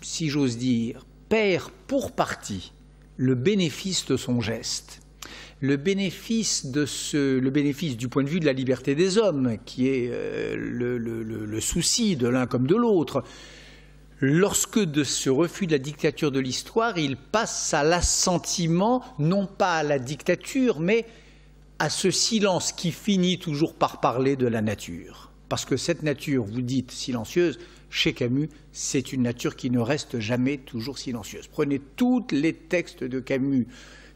[SPEAKER 3] si j'ose dire, perd pour partie le bénéfice de son geste. Le bénéfice du point de vue de la liberté des hommes, qui est le souci de l'un comme de l'autre. Lorsque de ce refus de la dictature de l'histoire, il passe à l'assentiment, non pas à la dictature, mais à ce silence qui finit toujours par parler de la nature. Parce que cette nature, vous dites silencieuse, chez Camus, c'est une nature qui ne reste jamais toujours silencieuse. Prenez tous les textes de Camus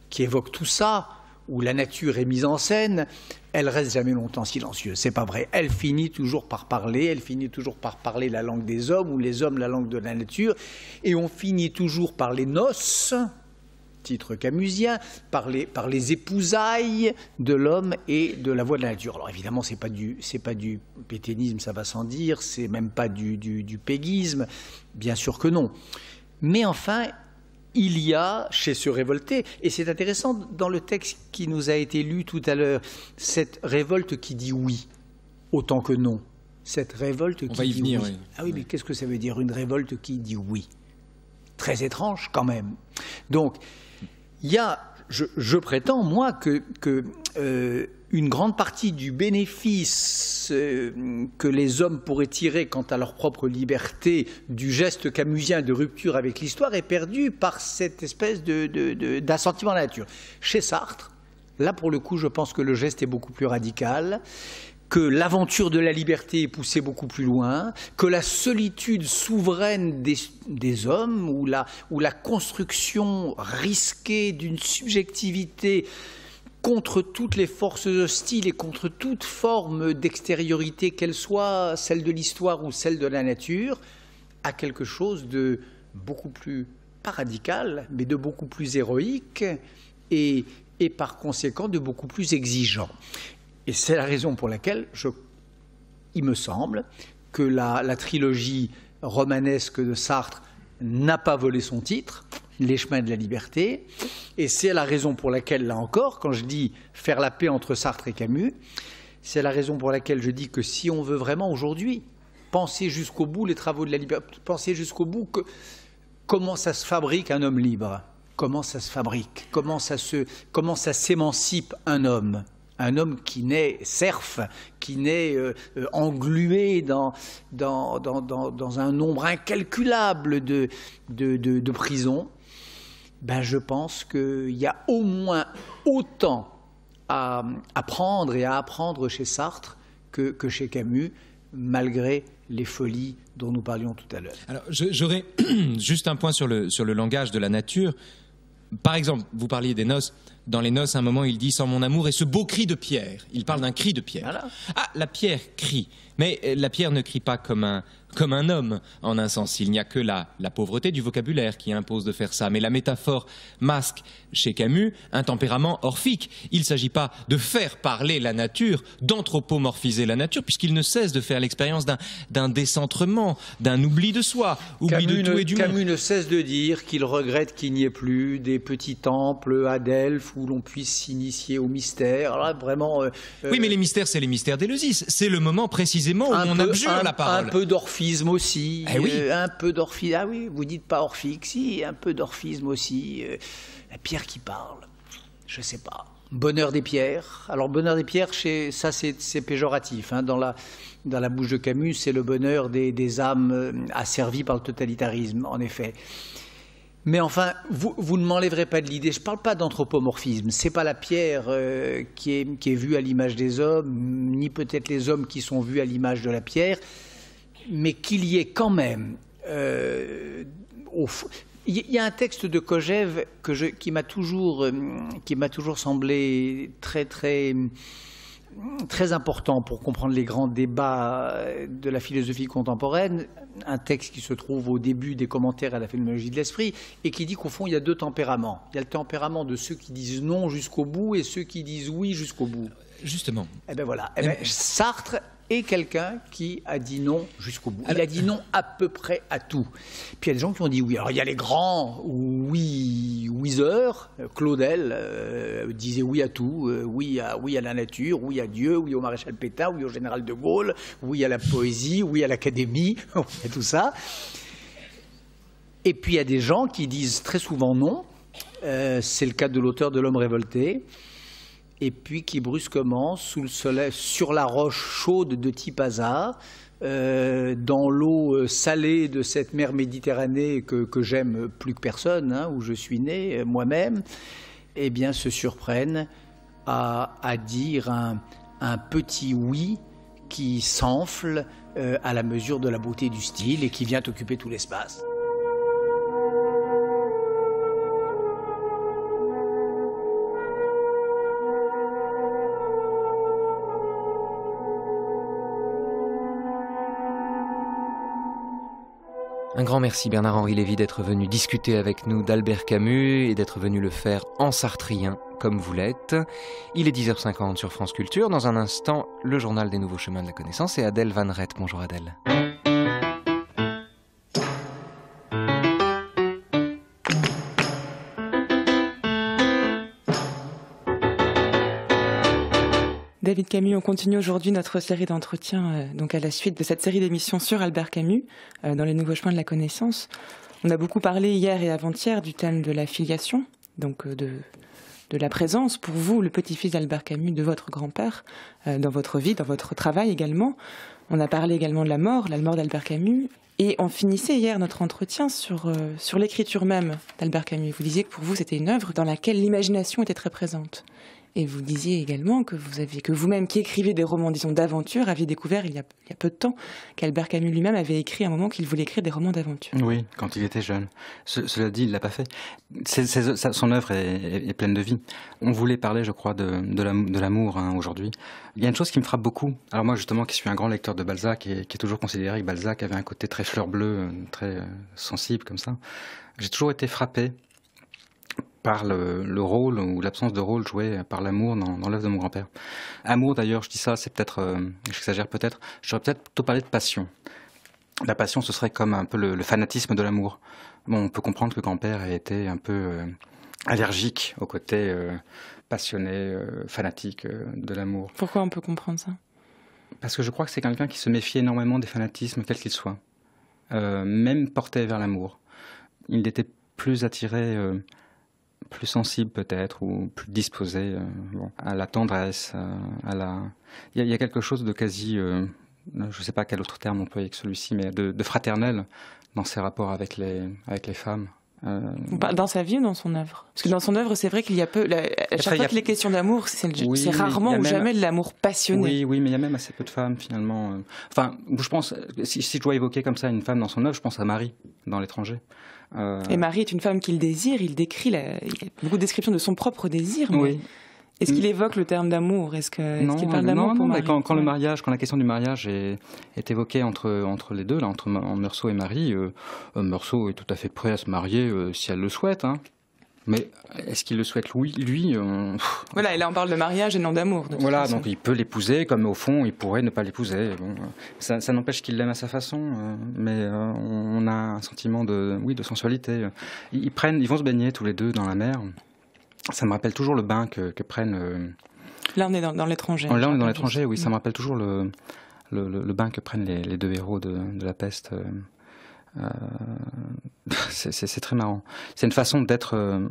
[SPEAKER 3] qui évoquent tout ça, où la nature est mise en scène, elle reste jamais longtemps silencieuse. C'est pas vrai. Elle finit toujours par parler, elle finit toujours par parler la langue des hommes, ou les hommes la langue de la nature, et on finit toujours par les noces, titre camusien, par les épousailles de l'homme et de la voix de la nature. Alors évidemment, c'est pas du pétainisme, ça va sans dire, c'est même pas du péguisme, bien sûr que non. Mais enfin, il y a chez ce révolté, et c'est intéressant dans le texte qui nous a été lu tout à l'heure, cette révolte qui dit oui, autant que non. Cette révolte qui dit oui. On va y venir, oui. Ah oui, mais qu'est-ce que ça veut dire, une révolte qui dit oui? Très étrange quand même. Donc, il y a, je prétends, moi, que une grande partie du bénéfice que les hommes pourraient tirer quant à leur propre liberté du geste camusien de rupture avec l'histoire est perdue par cette espèce d'assentiment à la nature. Chez Sartre, là pour le coup, je pense que le geste est beaucoup plus radical, que l'aventure de la liberté est poussée beaucoup plus loin, que la solitude souveraine des hommes ou la construction risquée d'une subjectivité contre toutes les forces hostiles et contre toute forme d'extériorité, qu'elle soit celle de l'histoire ou celle de la nature, a quelque chose de beaucoup plus, pas radical, mais de beaucoup plus héroïque et par conséquent de beaucoup plus exigeant. Et c'est la raison pour laquelle il me semble que la trilogie romanesque de Sartre n'a pas volé son titre, Les chemins de la liberté, et c'est la raison pour laquelle, là encore, quand je dis faire la paix entre Sartre et Camus, c'est la raison pour laquelle je dis que si on veut vraiment aujourd'hui penser jusqu'au bout les travaux de la liberté, penser jusqu'au bout comment ça se fabrique un homme libre, comment ça se fabrique, comment ça s'émancipe un homme qui naît serf, qui naît englué dans un nombre incalculable de prisons, ben je pense qu'il y a au moins autant à apprendre et à apprendre chez Sartre que chez Camus, malgré les folies dont nous parlions tout à l'heure.
[SPEAKER 5] Alors, j'aurais juste un point sur le langage de la nature. Par exemple, vous parliez des noces. Dans les noces, à un moment, il dit « Sans mon amour » et ce beau cri de pierre. Il parle d'un cri de pierre. Voilà. Ah, la pierre crie. Mais la pierre ne crie pas comme un homme, en un sens. Il n'y a que la pauvreté du vocabulaire qui impose de faire ça. Mais la métaphore masque chez Camus un tempérament orphique. Il ne s'agit pas de faire parler la nature, d'anthropomorphiser la nature, puisqu'il ne cesse de faire l'expérience d'un décentrement, d'un oubli de soi, oubli de tout et du monde.
[SPEAKER 3] Camus ne cesse de dire qu'il regrette qu'il n'y ait plus des petits temples à Delphes où l'on puisse s'initier au mystère. Alors là, vraiment.
[SPEAKER 5] Oui, mais les mystères, c'est les mystères d'Éleusis. C'est le moment précisément où on abjure la parole.
[SPEAKER 3] Un peu d'orphisme aussi.
[SPEAKER 5] Eh oui.
[SPEAKER 3] Un peu d'orphisme. Ah oui, vous dites pas orphique, si, un peu d'orphisme aussi. La pierre qui parle. Je sais pas. Bonheur des pierres. Alors, bonheur des pierres, ça c'est péjoratif. Hein. Dans la bouche de Camus, c'est le bonheur des âmes asservies par le totalitarisme, en effet. Mais enfin, vous ne m'enlèverez pas de l'idée. Je ne parle pas d'anthropomorphisme. Ce n'est pas la pierre qui est vue à l'image des hommes, ni peut-être les hommes qui sont vus à l'image de la pierre, mais qu'il y ait quand même... Il y a un texte de Kojève qui m'a toujours semblé très important pour comprendre les grands débats de la philosophie contemporaine, un texte qui se trouve au début des commentaires à la phénoménologie de l'esprit et qui dit qu'au fond il y a deux tempéraments. Il y a le tempérament de ceux qui disent non jusqu'au bout et ceux qui disent oui jusqu'au bout.
[SPEAKER 5] Justement.
[SPEAKER 3] Eh bien voilà. Sartre est quelqu'un qui a dit non jusqu'au bout. Il a dit non à peu près à tout. Puis il y a des gens qui ont dit oui. Alors il y a les grands oui-wiseurs. Claudel disait oui à tout. Oui à la nature, oui à Dieu, oui au maréchal Pétain, oui au général de Gaulle, oui à la poésie, oui à l'académie, et tout ça. Et puis il y a des gens qui disent très souvent non. C'est le cas de l'auteur de L'Homme révolté. Et puis qui brusquement, sous le soleil, sur la roche chaude de Tipaza, dans l'eau salée de cette mer Méditerranée que j'aime plus que personne, hein, où je suis né moi-même, eh bien se surprennent à dire un petit oui qui s'enfle à la mesure de la beauté du style et qui vient occuper tout l'espace.
[SPEAKER 1] Un grand merci Bernard-Henri Lévy d'être venu discuter avec nous d'Albert Camus et d'être venu le faire en sartrien comme vous l'êtes. Il est 10h50 sur France Culture. Dans un instant, le journal des nouveaux chemins de la connaissance et Adèle Van Rett. Bonjour Adèle.
[SPEAKER 6] David Camus, on continue aujourd'hui notre série d'entretiens donc à la suite de cette série d'émissions sur Albert Camus dans les nouveaux chemins de la connaissance. On a beaucoup parlé hier et avant-hier du thème de la filiation, donc de la présence pour vous, le petit-fils d'Albert Camus, de votre grand-père dans votre vie, dans votre travail également. On a parlé également de la mort d'Albert Camus. Et on finissait hier notre entretien sur l'écriture même d'Albert Camus. Vous disiez que pour vous c'était une œuvre dans laquelle l'imagination était très présente. Et vous disiez également que vous-même, qui écrivez des romans, disons, d'aventure, aviez découvert il y a peu de temps qu'Albert Camus lui-même avait écrit à un moment qu'il voulait écrire des romans d'aventure.
[SPEAKER 7] Oui, quand il était jeune. Cela dit, il ne l'a pas fait. Son œuvre est pleine de vie. On voulait parler, je crois, de l'amour aujourd'hui. Il y a une chose qui me frappe beaucoup. Alors moi, justement, qui suis un grand lecteur de Balzac et qui est toujours considéré que Balzac avait un côté très fleur bleue, très sensible comme ça. J'ai toujours été frappé par le rôle ou l'absence de rôle joué par l'amour dans l'œuvre de mon grand-père. Amour, d'ailleurs, je dis ça, c'est peut-être, j'exagère peut-être, j'aurais peut-être plutôt parlé de passion. La passion, ce serait comme un peu le fanatisme de l'amour. Bon, on peut comprendre que grand-père ait été un peu allergique au côté passionné, fanatique de l'amour.
[SPEAKER 6] Pourquoi on peut comprendre ça ?
[SPEAKER 7] Parce que je crois que c'est quelqu'un qui se méfiait énormément des fanatismes, quels qu'ils soient. Même porté vers l'amour. Il était plus attiré... plus sensible peut-être, ou plus disposé à la tendresse, Il y a quelque chose de quasi, je ne sais pas quel autre terme on peut avec celui-ci, mais de fraternel dans ses rapports avec les femmes.
[SPEAKER 6] Dans sa vie ou dans son œuvre ? Parce que dans son œuvre, c'est vrai qu'il y a peu... À chaque fois que les questions d'amour, c'est rarement ou jamais de l'amour passionné.
[SPEAKER 7] Oui, mais il y a même assez peu de femmes finalement. Enfin, je pense, si je dois évoquer comme ça une femme dans son œuvre, je pense à Marie, dans L'Étranger.
[SPEAKER 6] Et Marie est une femme qu'il désire, il décrit, il y a beaucoup de descriptions de son propre désir. Mais
[SPEAKER 7] oui.
[SPEAKER 6] Est-ce qu'il évoque le terme d'amour ? Est-ce qu'il parle d'amour pour Marie ?
[SPEAKER 7] Non, mais quand la question du mariage est évoquée entre les deux, là, entre Meursault et Marie, Meursault est tout à fait prêt à se marier si elle le souhaite, hein. Mais est-ce qu'il le souhaite lui
[SPEAKER 6] Voilà, et là on parle de mariage et non d'amour.
[SPEAKER 7] Voilà, donc il peut l'épouser, comme au fond il pourrait ne pas l'épouser. Bon, ça n'empêche qu'il l'aime à sa façon, mais on a un sentiment de sensualité. Ils vont se baigner tous les deux dans la mer. ça me rappelle toujours le bain que prennent...
[SPEAKER 6] Là, on est dans l'étranger.
[SPEAKER 7] Là, on est dans l'étranger, oui. Ça me rappelle toujours le bain que prennent les deux héros de la peste. C'est très marrant. C'est une façon d'être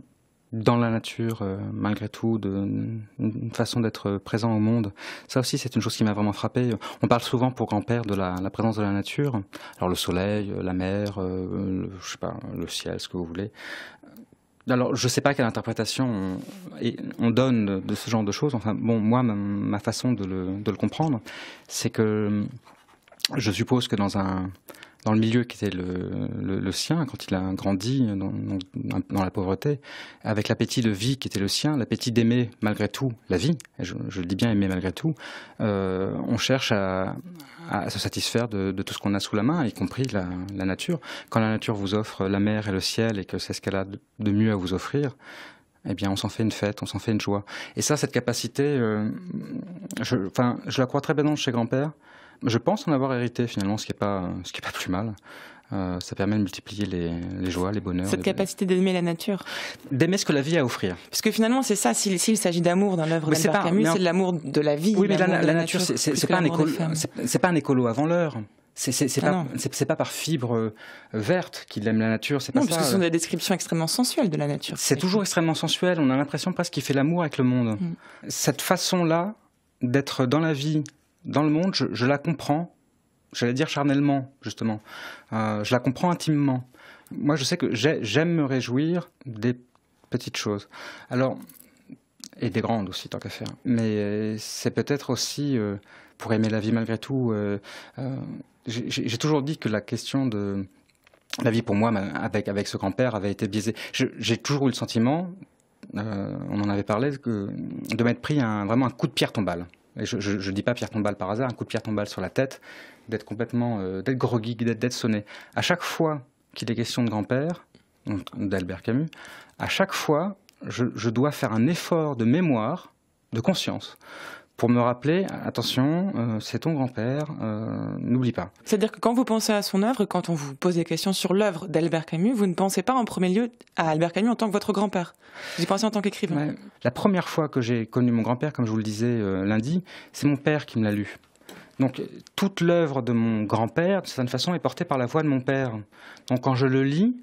[SPEAKER 7] dans la nature, malgré tout, une façon d'être présent au monde. Ça aussi, c'est une chose qui m'a vraiment frappé. On parle souvent pour grand-père de la présence de la nature. Alors le soleil, la mer, je sais pas, le ciel, ce que vous voulez. Alors, je ne sais pas quelle interprétation on donne de ce genre de choses. Enfin, bon, moi, ma façon de le comprendre, c'est que je suppose que dans le milieu qui était le sien, quand il a grandi dans la pauvreté, avec l'appétit de vie qui était le sien, l'appétit d'aimer malgré tout la vie, et je le dis bien aimer malgré tout, on cherche à se satisfaire de tout ce qu'on a sous la main, y compris la nature. Quand la nature vous offre la mer et le ciel et que c'est ce qu'elle a de mieux à vous offrir, eh bien, on s'en fait une fête, on s'en fait une joie. Et ça, cette capacité, je la crois très bien chez grand-père. Je pense en avoir hérité finalement, ce qui est pas plus mal. Ça permet de multiplier les joies, les bonheurs.
[SPEAKER 6] Cette capacité d'aimer la nature.
[SPEAKER 7] D'aimer ce que la vie a à offrir.
[SPEAKER 6] Parce que finalement, c'est ça, s'il s'agit d'amour dans l'œuvre d'Albert Camus, c'est de l'amour de la vie.
[SPEAKER 7] Oui, mais la nature, c'est pas un écolo avant l'heure. C'est pas par fibre verte qu'il aime la nature. C'est pas ça.
[SPEAKER 6] Parce que ce sont des descriptions extrêmement sensuelles de la nature.
[SPEAKER 7] C'est toujours extrêmement sensuel. On a l'impression presque qu'il fait l'amour avec le monde. Cette façon-là d'être dans la vie, dans le monde, je la comprends, j'allais dire charnellement, justement. Je la comprends intimement. Moi, je sais que j'aime me réjouir des petites choses. Alors, et des grandes aussi, tant qu'à faire. Mais c'est peut-être aussi, pour aimer la vie malgré tout, j'ai toujours dit que la question de la vie, pour moi, avec ce grand-père, avait été biaisée. J'ai toujours eu le sentiment, on en avait parlé, de m'être pris vraiment un coup de pierre tombale. Et je dis pas pierre tombale par hasard, un coup de pierre tombale sur la tête, d'être complètement, d'être groggy, d'être sonné. À chaque fois qu'il est question de grand-père, d'Albert Camus, à chaque fois, je dois faire un effort de mémoire, de conscience, pour me rappeler, attention, c'est ton grand-père, n'oublie pas.
[SPEAKER 6] C'est-à-dire que quand vous pensez à son œuvre, quand on vous pose des questions sur l'œuvre d'Albert Camus, vous ne pensez pas en premier lieu à Albert Camus en tant que votre grand-père. Vous y pensez en tant qu'écrivain.
[SPEAKER 7] Ouais. La première fois que j'ai connu mon grand-père, comme je vous le disais lundi, c'est mon père qui me l'a lu. Donc toute l'œuvre de mon grand-père, de certaine façon, est portée par la voix de mon père. Donc quand je le lis,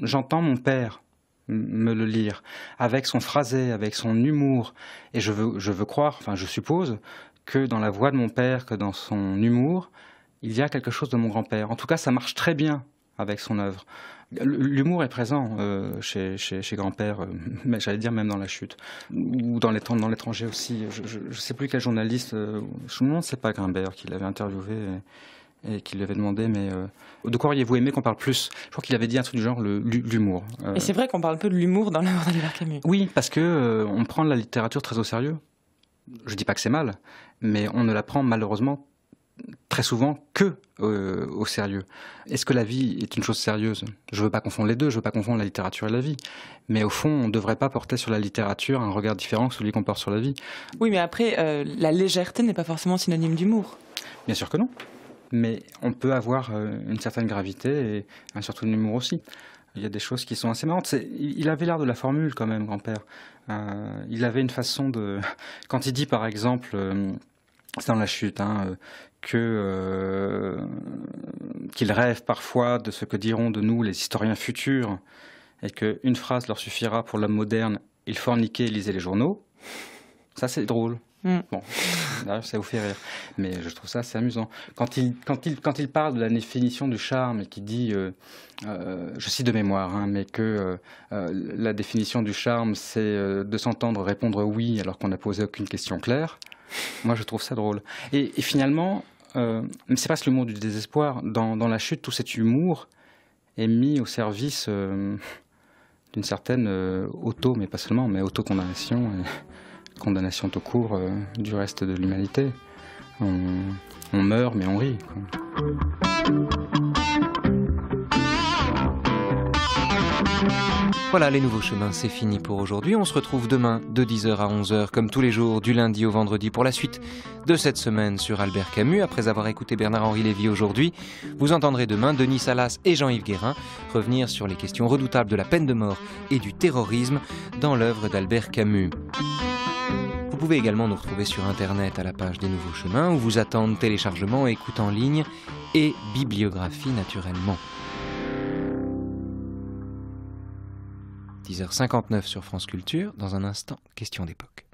[SPEAKER 7] j'entends mon père me le lire, avec son phrasé, avec son humour. Et je veux croire, enfin je suppose, que dans la voix de mon père, que dans son humour, il y a quelque chose de mon grand-père. En tout cas, ça marche très bien avec son œuvre. L'humour est présent chez grand-père, mais j'allais dire même dans La Chute, ou dans l'étranger aussi. Je ne sais plus quel journaliste, je me demande, c'est pas Grimbert qui l'avait interviewé et qui lui avait demandé, mais de quoi auriez-vous aimé qu'on parle plus? Je crois qu'il avait dit un truc du genre l'humour.
[SPEAKER 6] Et c'est vrai qu'on parle peu de l'humour dans l'œuvre d'Albert Camus.
[SPEAKER 7] Oui, parce que on prend la littérature très au sérieux. Je dis pas que c'est mal, mais on ne la prend malheureusement très souvent que au sérieux. Est-ce que la vie est une chose sérieuse? Je veux pas confondre les deux, je veux pas confondre la littérature et la vie. Mais au fond, on ne devrait pas porter sur la littérature un regard différent que celui qu'on porte sur la vie. Oui,
[SPEAKER 6] mais après, la légèreté n'est pas forcément synonyme d'humour.
[SPEAKER 7] Bien sûr que non. Mais on peut avoir une certaine gravité et un certain humour aussi. Il y a des choses qui sont assez marrantes. Il avait l'air de la formule quand même, grand-père. Il avait une façon de... Quand il dit par exemple, c'est dans La Chute, qu'il rêve parfois de ce que diront de nous les historiens futurs et qu'une phrase leur suffira pour l'homme moderne, il forniquait et lisait les journaux. Ça c'est drôle. Bon, d'ailleurs, ça vous fait rire, mais je trouve ça assez amusant. Quand il parle de la définition du charme et qu'il dit, je cite de mémoire, mais que la définition du charme, c'est de s'entendre répondre oui alors qu'on n'a posé aucune question claire, moi je trouve ça drôle. Et finalement, mais c'est presque l'humour du désespoir. Dans La Chute, tout cet humour est mis au service d'une certaine mais pas seulement, mais autocondamnation. Condamnation tout court du reste de l'humanité. On meurt, mais on rit, quoi.
[SPEAKER 1] Voilà, les nouveaux chemins, c'est fini pour aujourd'hui. On se retrouve demain de 10h à 11h, comme tous les jours, du lundi au vendredi, pour la suite de cette semaine sur Albert Camus. Après avoir écouté Bernard-Henri Lévy aujourd'hui, vous entendrez demain Denis Salas et Jean-Yves Guérin revenir sur les questions redoutables de la peine de mort et du terrorisme dans l'œuvre d'Albert Camus. Vous pouvez également nous retrouver sur Internet à la page des Nouveaux Chemins, où vous attendent téléchargement, écoute en ligne et bibliographie naturellement. 10h59 sur France Culture, dans un instant, question d'époque.